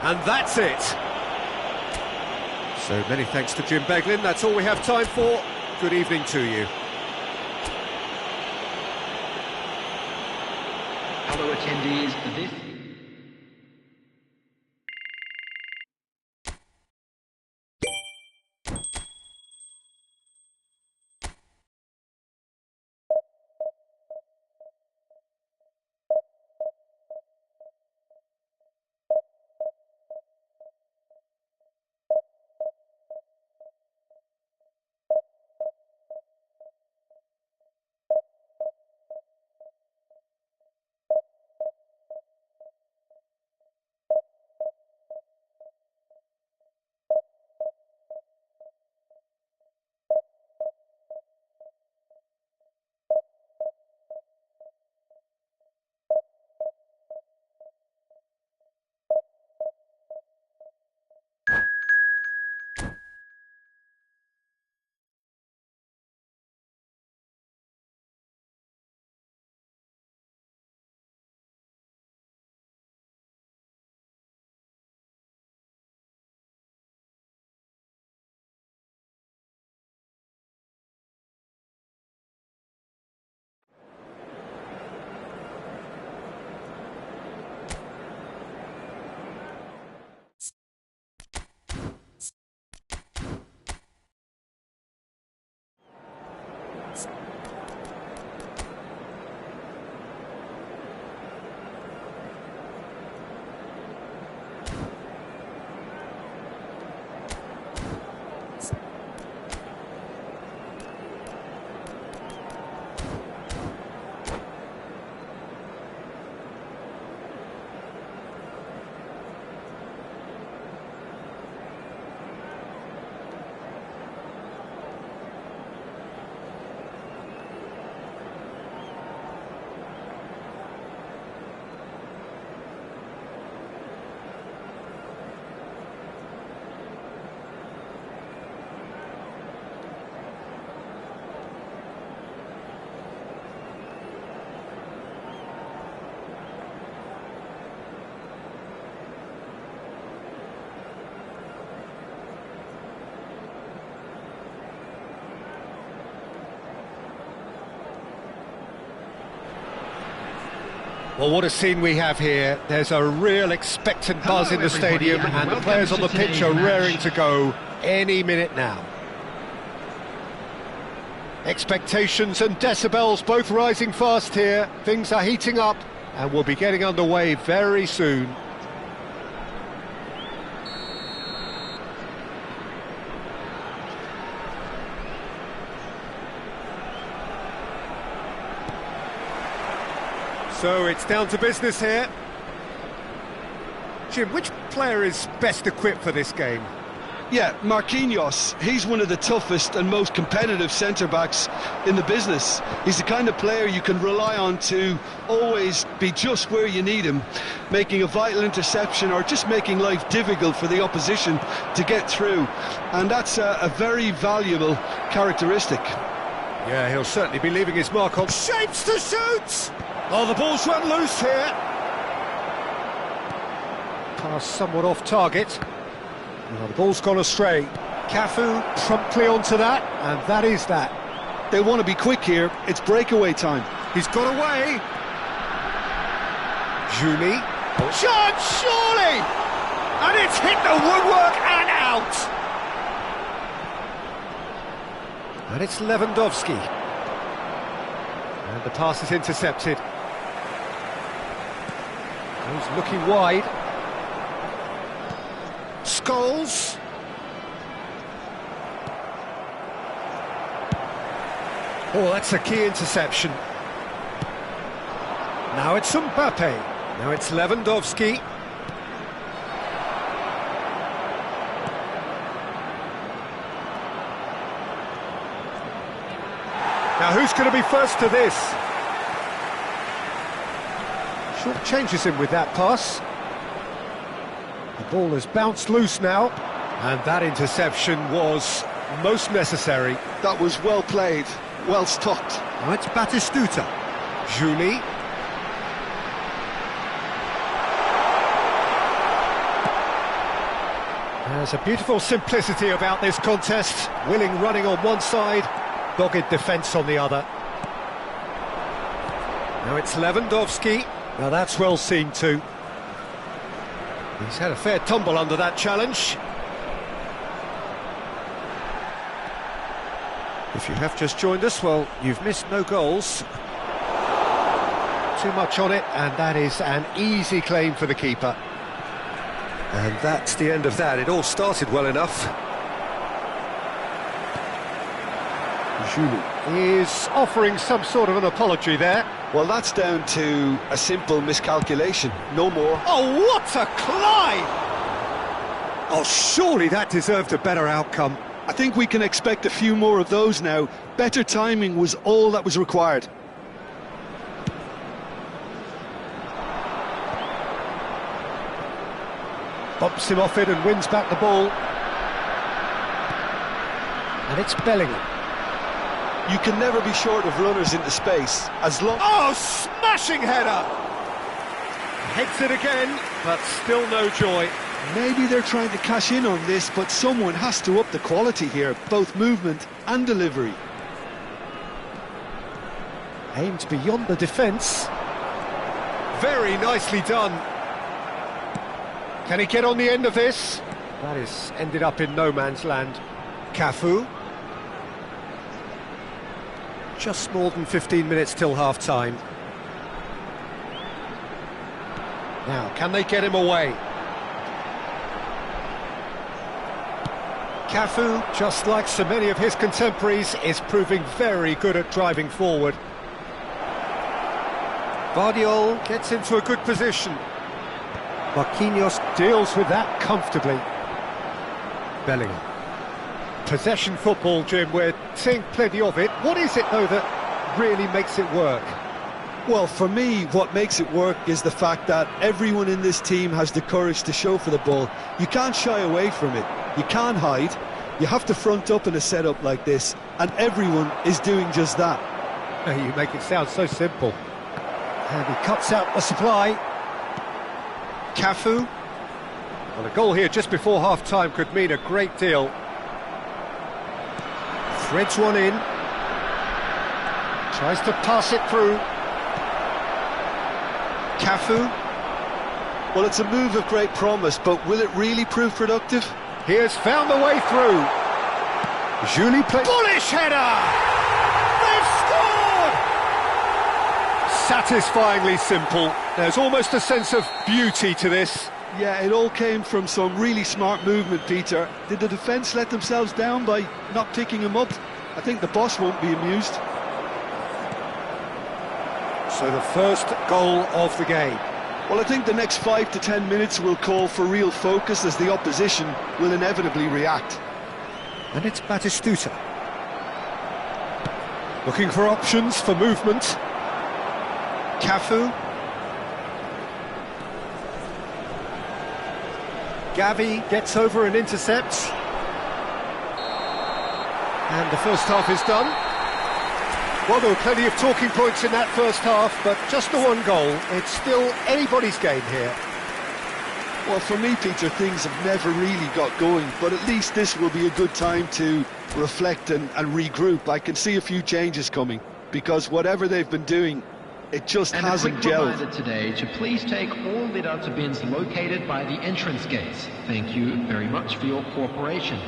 And that's it. So many thanks to Jim Beglin. That's all we have time for. Good evening to you. Fellow attendees, this Well, what a scene we have here. There's a real expectant buzz in the stadium, and the players on the pitch are raring to go any minute now. Expectations and decibels both rising fast here. Things are heating up and we'll be getting underway very soon. So it's down to business here. Jim, which player is best equipped for this game? Yeah, Marquinhos. He's one of the toughest and most competitive centre-backs in the business. He's the kind of player you can rely on to always be just where you need him, making a vital interception or just making life difficult for the opposition to get through. And that's a very valuable characteristic. Yeah, he'll certainly be leaving his mark on. Shapes to shoot! Oh, the ball's run loose here. Pass somewhat off target. Well, the ball's gone astray. Cafu promptly onto that, and that is that. They want to be quick here. It's breakaway time. He's got away. Julie. Chance, surely! And it's hit the woodwork and out! And it's Lewandowski. And the pass is intercepted. He's looking wide. Scholes. Oh, that's a key interception. Now it's Mbappe. Now it's Lewandowski. Now who's going to be first to this? Short changes him with that pass. The ball has bounced loose now, and that interception was most necessary. That was well played, well stopped. Now it's Batistuta. Julie. There's a beautiful simplicity about this contest. Willing running on one side, dogged defence on the other. Now it's Lewandowski. Now that's well seen too. He's had a fair tumble under that challenge. If you have just joined us, well, you've missed no goals. Too much on it, and that is an easy claim for the keeper. And that's the end of that. It all started well enough. Julie is offering some sort of an apology there. Well, that's down to a simple miscalculation, no more. Oh, what a climb! Oh, surely that deserved a better outcome. I think we can expect a few more of those now. Better timing was all that was required. Bumps him off it and wins back the ball. And it's Bellingham. You can never be short of runners into space, as long... Oh, smashing header! Heads it again, but still no joy. Maybe they're trying to cash in on this, but someone has to up the quality here, both movement and delivery. Aimed beyond the defence. Very nicely done. Can he get on the end of this? That is ended up in no man's land. Cafu. Just more than 15 minutes till half-time. Now, can they get him away? Cafu, just like so many of his contemporaries, is proving very good at driving forward. Guardiola gets into a good position. Marquinhos deals with that comfortably. Bellingham. Possession football, Jim, we're seeing plenty of it. What is it, though, that really makes it work? Well, for me, what makes it work is the fact that everyone in this team has the courage to show for the ball. You can't shy away from it. You can't hide. You have to front up in a setup like this, and everyone is doing just that. You make it sound so simple. And he cuts out the supply. Cafu. Well, a goal here just before half-time could mean a great deal. Threads one in. Tries to pass it through. Cafu. Well, it's a move of great promise, but will it really prove productive? He has found the way through. Julie plays. Bullish header! satisfyingly simple. There's almost a sense of beauty to this. Yeah, it all came from some really smart movement, Peter. Did the defence let themselves down by not picking him up? I think the boss won't be amused. So the first goal of the game. Well, I think the next 5 to 10 minutes will call for real focus as the opposition will inevitably react. And it's Batistuta. Looking for options for movement. Cafu. Gavi gets over and intercepts. And the first half is done. Well, there were plenty of talking points in that first half, but just the one goal. It's still anybody's game here. Well, for me, Peter, things have never really got going, but at least this will be a good time to reflect and regroup. I can see a few changes coming, because whatever they've been doing, it just hasn't gelled. And a quick reminder today to please take all litter bins located by the entrance gates. Thank you very much for your cooperation.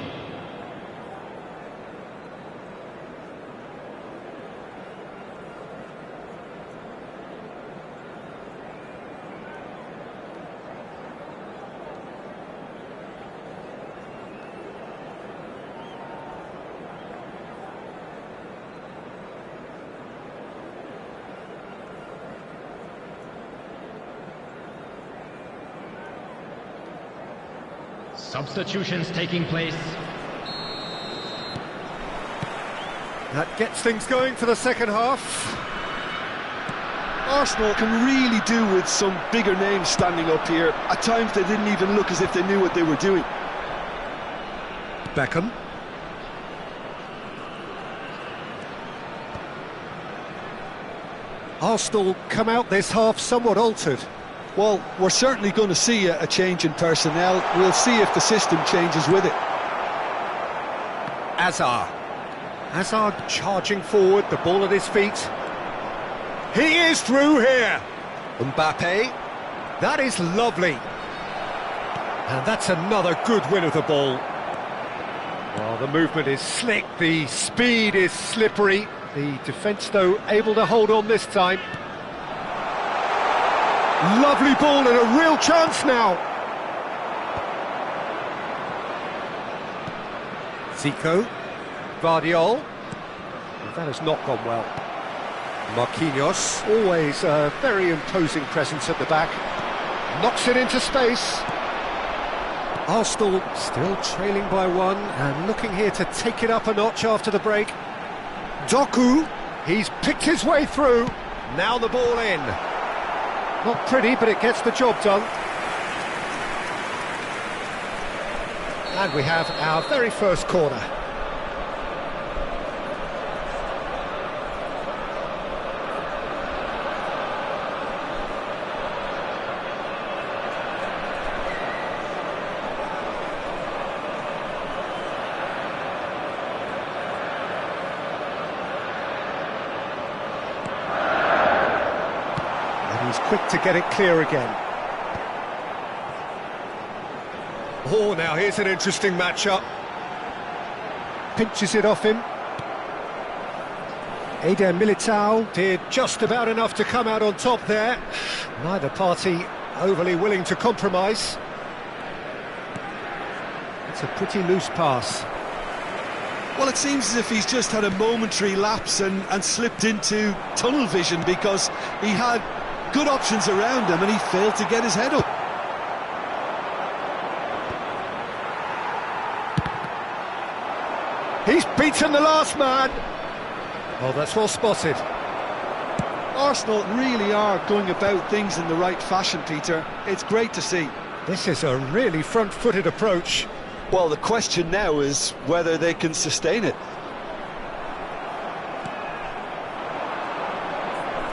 Substitutions taking place. That gets things going for the second half. Arsenal can really do with some bigger names standing up here. At times they didn't even look as if they knew what they were doing. Beckham. Arsenal come out this half somewhat altered. Well, we're certainly going to see a change in personnel. We'll see if the system changes with it. Azar. Azar charging forward, the ball at his feet. He is through here. Mbappe. That is lovely. And that's another good win of the ball. Well, the movement is slick, the speed is slippery. The defence, though, able to hold on this time. Lovely ball and a real chance now. Zico. Guardiol. That has not gone well. Marquinhos, always a very imposing presence at the back. Knocks it into space. Arsenal still trailing by one and looking here to take it up a notch after the break. Doku, he's picked his way through. Now the ball in. Not pretty, but it gets the job done. And we have our very first corner. He's quick to get it clear again. Oh, now here's an interesting matchup. Pinches it off him. Eder Militao did just about enough to come out on top there. Neither party overly willing to compromise. It's a pretty loose pass. Well, it seems as if he's just had a momentary lapse and slipped into tunnel vision, because he had good options around him and he failed to get his head up. He's beaten the last man. Oh, that's well spotted. Arsenal really are going about things in the right fashion, Peter. It's great to see. This is a really front-footed approach. Well, the question now is whether they can sustain it.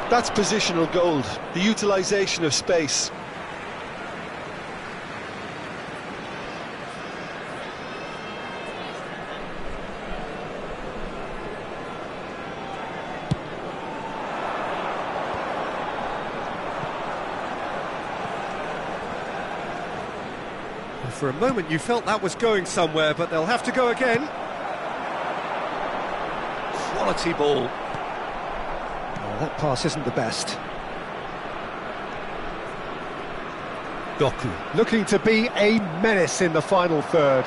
That's positional gold, the utilisation of space. For a moment you felt that was going somewhere, but they'll have to go again. Quality ball. Oh, that pass isn't the best. Doku looking to be a menace in the final third.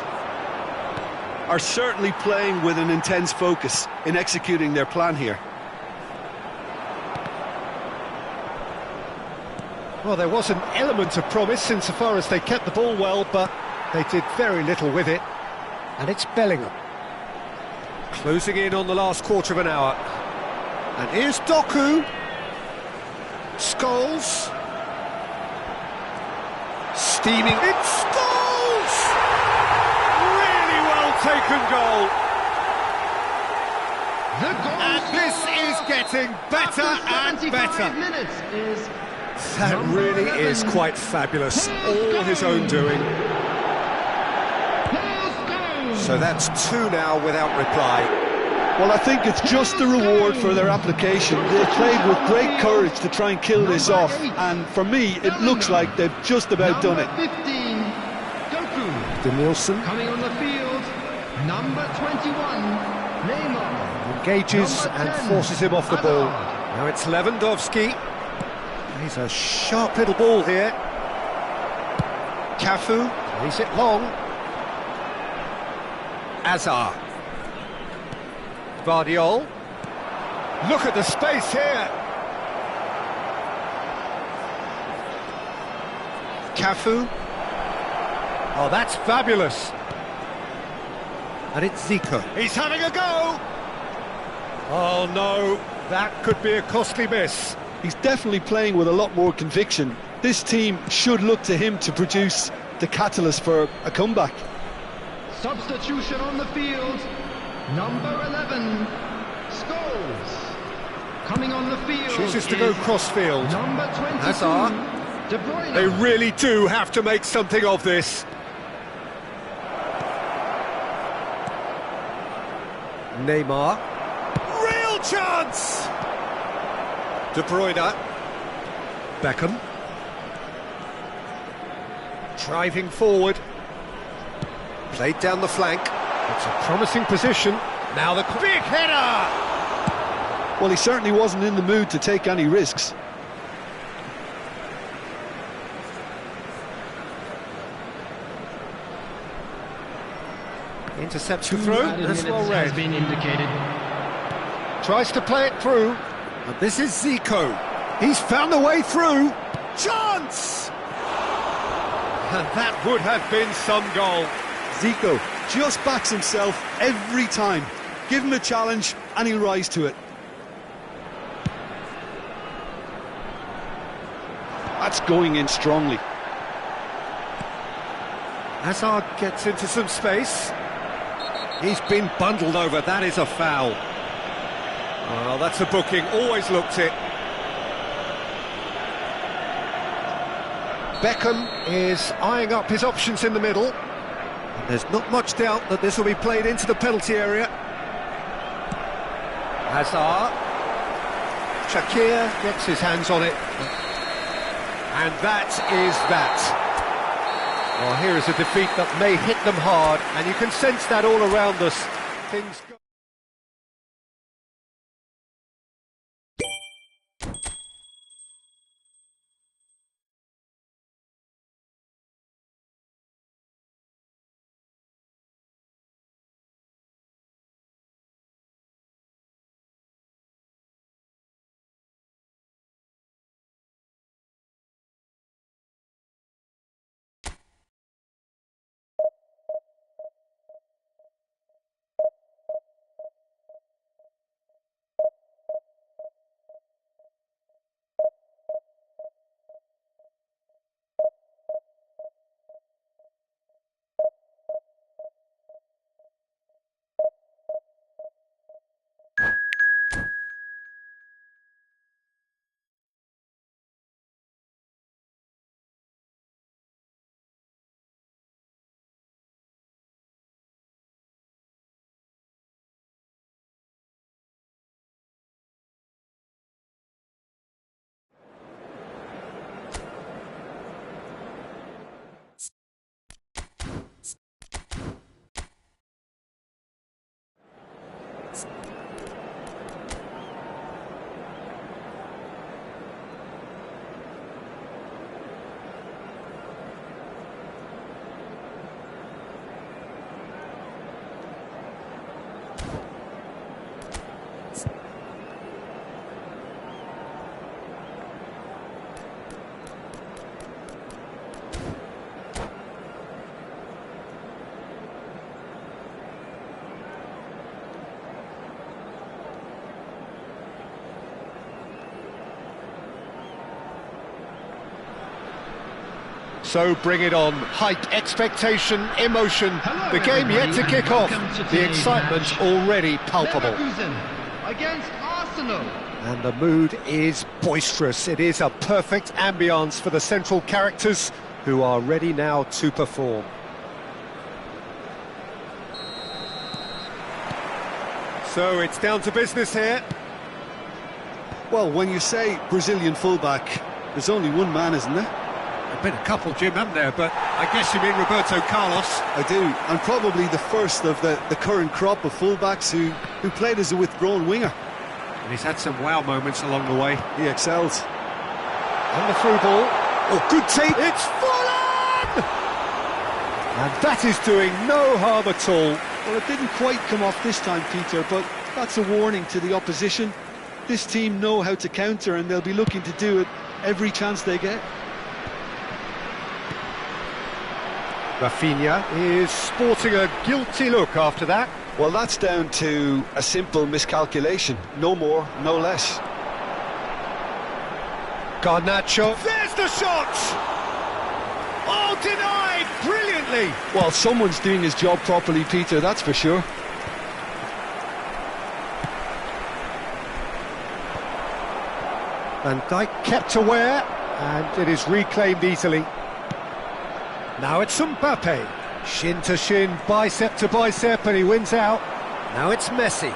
Are certainly playing with an intense focus in executing their plan here. Well, there was an element of promise insofar as they kept the ball well, but they did very little with it. And it's Bellingham. Closing in on the last quarter of an hour. And here's Doku. Scholes. Steaming. It's Scholes! Really well taken goal. The goal And this is getting better and better. That really is quite fabulous. All his own doing. So that's two now without reply. Well, I think it's just the reward for their application. They played with great courage to try and kill this off, and for me, it looks like they've just about done it. 15, Doku. Danielson Coming on the field, number 21, Neymar. engages Number and 10, forces him off the ball. Hazard. Now it's Lewandowski. He's a sharp little ball here. Cafu plays it long. Hazard. Guardiol. Look at the space here. Cafu. Oh, that's fabulous. And it's Zico. He's having a go. Oh no, that could be a costly miss. He's definitely playing with a lot more conviction. This team should look to him to produce the catalyst for a comeback. Substitution on the field, number 11, Scholes. Coming on the field Chooses to go is cross-field. number 22, Hazard. De Bruyne. They really do have to make something of this. Neymar. Real chance! De Bruyne. Beckham. Driving forward. Played down the flank. It's a promising position. Now the big header! Well, he certainly wasn't in the mood to take any risks. Intercepts the Two throw. added That's well minutes read. has been indicated. Tries to play it through. And this is Zico. He's found the way through. Chance! And that would have been some goal. Zico just backs himself every time. Give him a challenge and he'll rise to it. That's going in strongly. Hazard gets into some space. He's been bundled over. That is a foul. Well, that's a booking. Always looked it. Beckham is eyeing up his options in the middle. There's not much doubt that this will be played into the penalty area. Hazard. Shakir gets his hands on it. And that is that. Well, here is a defeat that may hit them hard, and you can sense that all around us. Things go So bring it on. Hype, expectation, emotion. Hello, The game yet to everybody, kick and off. welcome to The today's excitement match. already palpable. Leverkusen against Arsenal. And the mood is boisterous. It is a perfect ambience for the central characters who are ready now to perform. So it's down to business here. Well, when you say Brazilian fullback, there's only one man, isn't there? There've been a couple, Jim, haven't there? But I guess you mean Roberto Carlos. I do, and probably the first of the current crop of fullbacks who played as a withdrawn winger. And he's had some wow moments along the way. He excels. And the through ball. Oh, good take. It's fallen! And that is doing no harm at all. Well, it didn't quite come off this time, Peter, but that's a warning to the opposition. This team know how to counter, and they'll be looking to do it every chance they get. Rafinha is sporting a guilty look after that. Well, that's down to a simple miscalculation. No more, no less. Garnacho. There's the shot! Oh, denied brilliantly! Well, someone's doing his job properly, Peter, that's for sure. Van Dijk kept aware, and it is reclaimed easily. Now it's Mbappe. Shin to shin, bicep to bicep, and he wins out. Now it's Messi.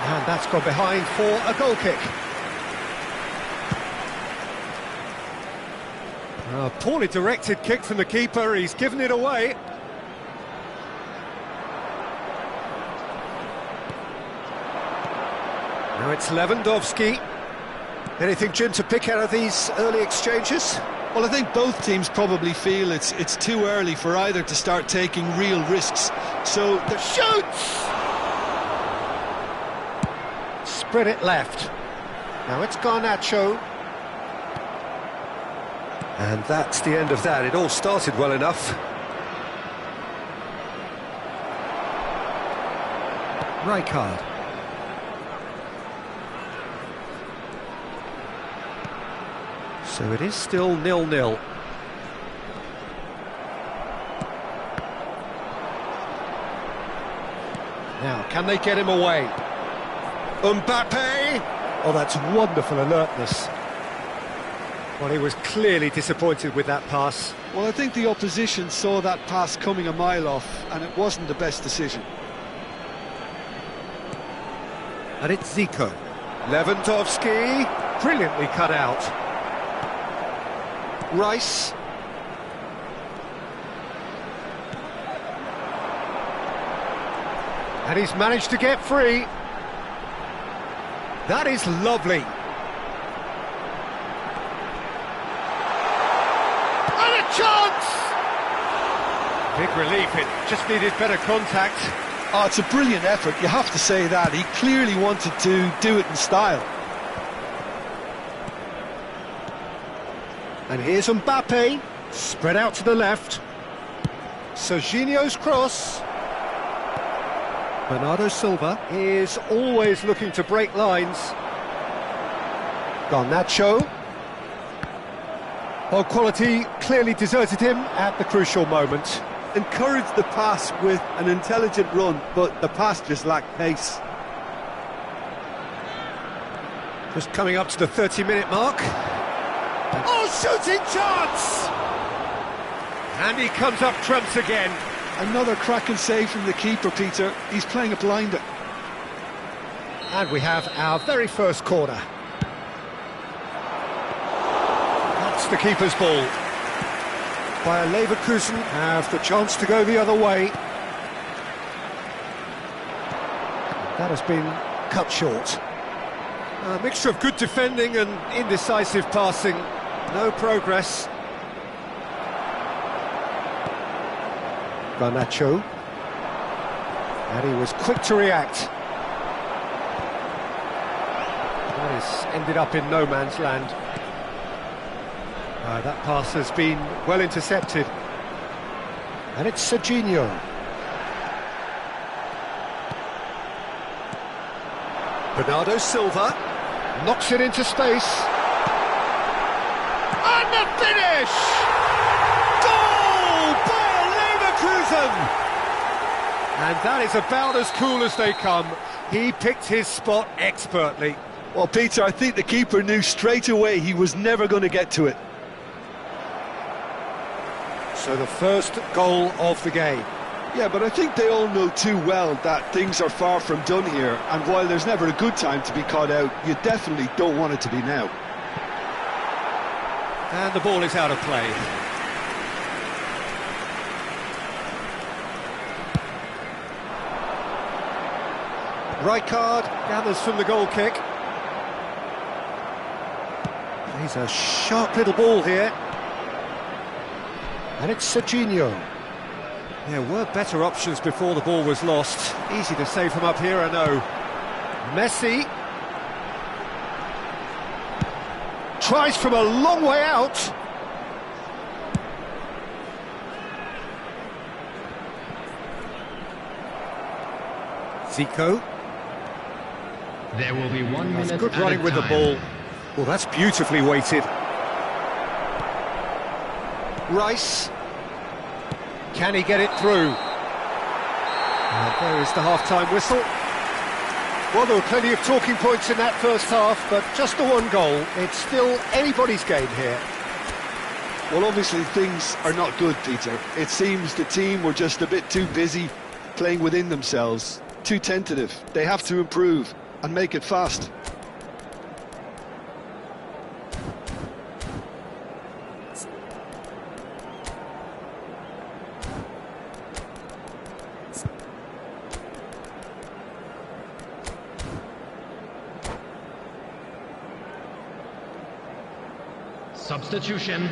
And that's gone behind for a goal kick. A poorly directed kick from the keeper, he's given it away. Now it's Lewandowski. Anything, Jim, to pick out of these early exchanges? Well, I think both teams probably feel it's too early for either to start taking real risks. So the Shoots! Spread it left. Now it's Garnacho. And that's the end of that. It all started well enough. Rijkaard. So it is still 0-0. Now, can they get him away? Mbappe! Oh, that's wonderful alertness. Well, he was clearly disappointed with that pass. Well, I think the opposition saw that pass coming a mile off, and it wasn't the best decision. And it's Zico. Lewandowski, brilliantly cut out. Rice. And he's managed to get free. That is lovely. And a chance! Big relief, it just needed better contact. Oh, it's a brilliant effort, you have to say that. He clearly wanted to do it in style. And here's Mbappe, spread out to the left. Serginho's cross. Bernardo Silva is always looking to break lines. Garnacho. Well, quality clearly deserted him at the crucial moment. Encouraged the pass with an intelligent run, but the pass just lacked pace. Just coming up to the 30-minute mark. Oh, shooting chance! And he comes up trumps again. Another cracking save from the keeper, Peter. He's playing a blinder. And we have our very first corner. That's the keeper's ball. Bayer Leverkusen have the chance to go the other way. That has been cut short. A mixture of good defending and indecisive passing. No progress. Garnacho. And he was quick to react. That has ended up in no man's land. That pass has been well intercepted. And it's Serginho. Bernardo Silva. Knocks it into space. And the finish! Goal! Bayer Leverkusen! And that is about as cool as they come. He picked his spot expertly. Well, Peter, I think the keeper knew straight away he was never going to get to it. So the first goal of the game. Yeah, but I think they all know too well that things are far from done here, and while there's never a good time to be caught out, you definitely don't want it to be now. And the ball is out of play. Rijkaard gathers from the goal kick. Plays a sharp little ball here. And it's Serginho. There were better options before the ball was lost. Easy to save from up here, I know. Messi. Tries from a long way out. Zico. There will be 1 That's minute good at running a with the time. ball. Well, that's beautifully weighted. Rice. Can he get it through? And there is the half-time whistle. Well, there were plenty of talking points in that first half, but just the one goal. It's still anybody's game here. Well, obviously things are not good, Peter. It seems the team were just a bit too busy playing within themselves, too tentative. They have to improve and make it fast. Substitution.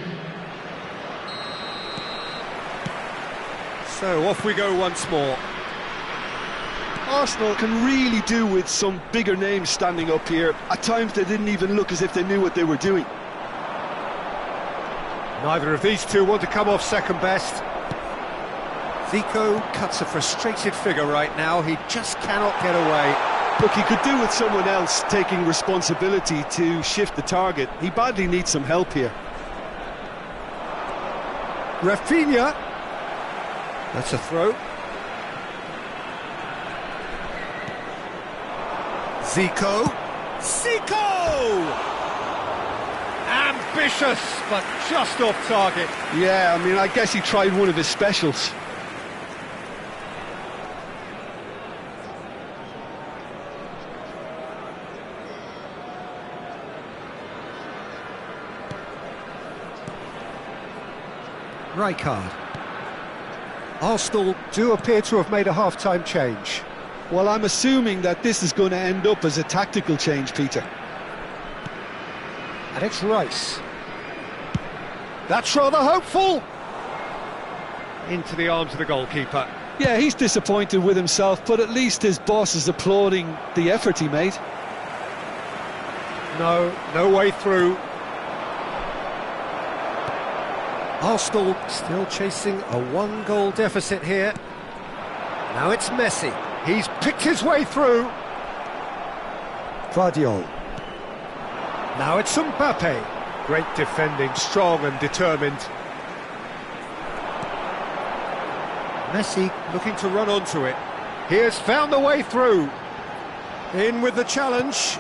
So off we go once more. Arsenal can really do with some bigger names standing up here. At times they didn't even look as if they knew what they were doing. Neither of these two want to come off second best. Zico cuts a frustrated figure right now. He just cannot get away. Look, he could do with someone else taking responsibility to shift the target. He badly needs some help here. Rafinha. That's a throw. Zico. Ambitious, but just off target. Yeah, I mean, I guess he tried one of his specials. Rijkaard. Arsenal do appear to have made a half-time change. Well, I'm assuming that this is going to end up as a tactical change, Peter. And it's Rice. That's rather hopeful. Into the arms of the goalkeeper. Yeah, he's disappointed with himself, but at least his boss is applauding the effort he made. No way through. Arsenal still chasing a 1-goal deficit here. Now it's Messi. He's picked his way through. Guardiola. Now it's Mbappe. Great defending, strong and determined. Messi looking to run onto it. He has found the way through. In with the challenge.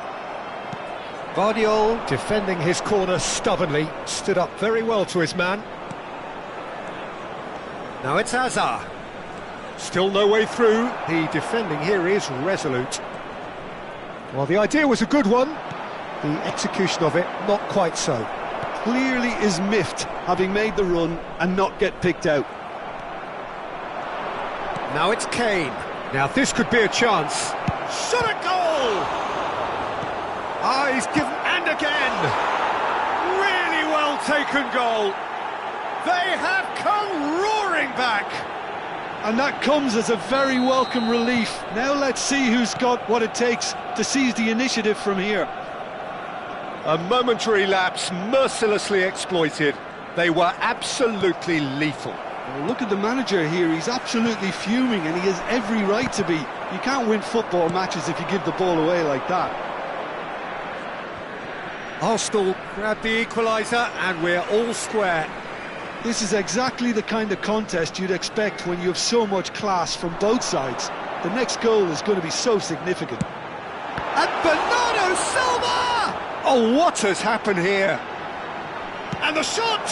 Guardiola defending his corner stubbornly. Stood up very well to his man. Now it's Hazard. Still no way through. The defending here is resolute. Well, the idea was a good one. The execution of it, not quite so. Clearly is miffed, having made the run and not get picked out. Now it's Kane. Now this could be a chance. Shot at goal! Ah, he's given, and again! Really well taken goal. They have come roaring back. And that comes as a very welcome relief. Now let's see who's got what it takes to seize the initiative from here. A momentary lapse, mercilessly exploited. They were absolutely lethal. Well, look at the manager here, he's absolutely fuming and he has every right to be. You can't win football matches if you give the ball away like that. Arsenal grab the equaliser and we're all square. This is exactly the kind of contest you'd expect when you have so much class from both sides. The next goal is going to be so significant. And Bernardo Silva! Oh, what has happened here? And the shot!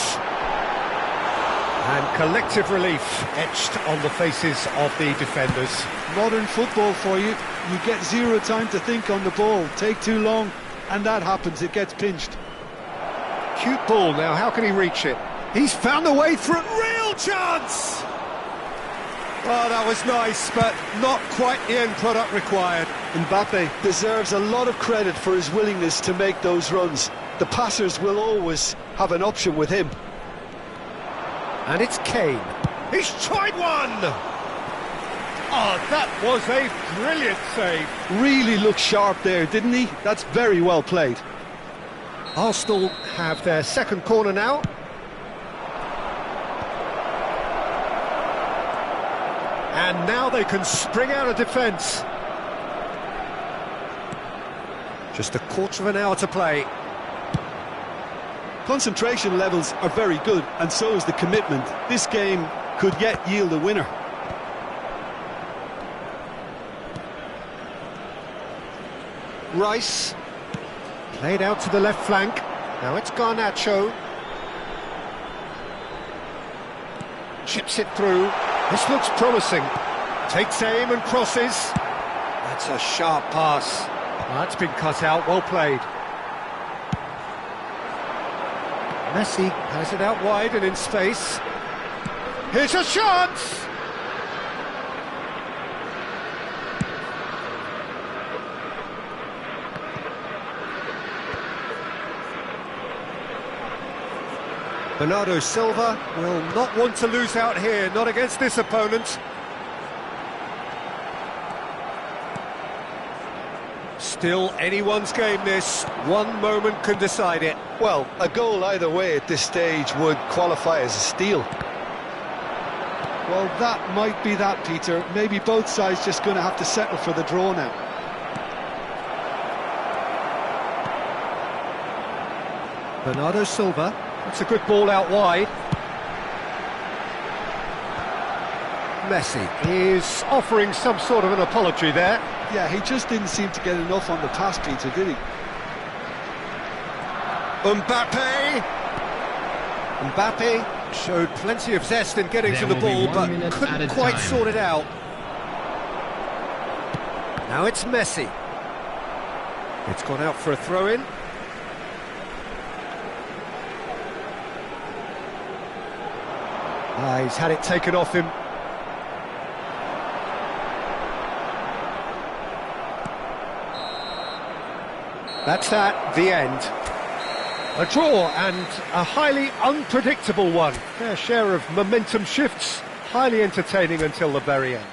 And collective relief etched on the faces of the defenders. Modern football for you. You get zero time to think on the ball. Take too long, and that happens. It gets pinched. Cute ball now, how can he reach it? He's found a way through. Real chance! Oh, that was nice, but not quite the end product required. Mbappe deserves a lot of credit for his willingness to make those runs. The passers will always have an option with him. And it's Kane. He's tried one! Oh, that was a brilliant save. Really looked sharp there, didn't he? That's very well played. Arsenal have their second corner now. And now they can spring out of defence. Just a quarter of an hour to play. Concentration levels are very good, and so is the commitment. This game could yet yield a winner. Rice, played out to the left flank. Now it's Garnacho. Chips it through. This looks promising. Takes aim and crosses. That's a sharp pass. That's been cut out, well played. Messi has it out wide and in space. Here's a chance! Bernardo Silva will not want to lose out here, not against this opponent. Still anyone's game this, one moment can decide it. Well, a goal either way at this stage would qualify as a steal. Well, that might be that, Peter. Maybe both sides just going to have to settle for the draw now. Bernardo Silva, that's a good ball out wide. Messi is offering some sort of an apology there. Yeah, he just didn't seem to get enough on the pass, Peter, did he? Mbappe showed plenty of zest in getting to the ball, but couldn't quite sort it out. Now it's Messi. It's gone out for a throw-in. He's had it taken off him. That's that, the end. A draw, and a highly unpredictable one. Fair share of momentum shifts, highly entertaining until the very end.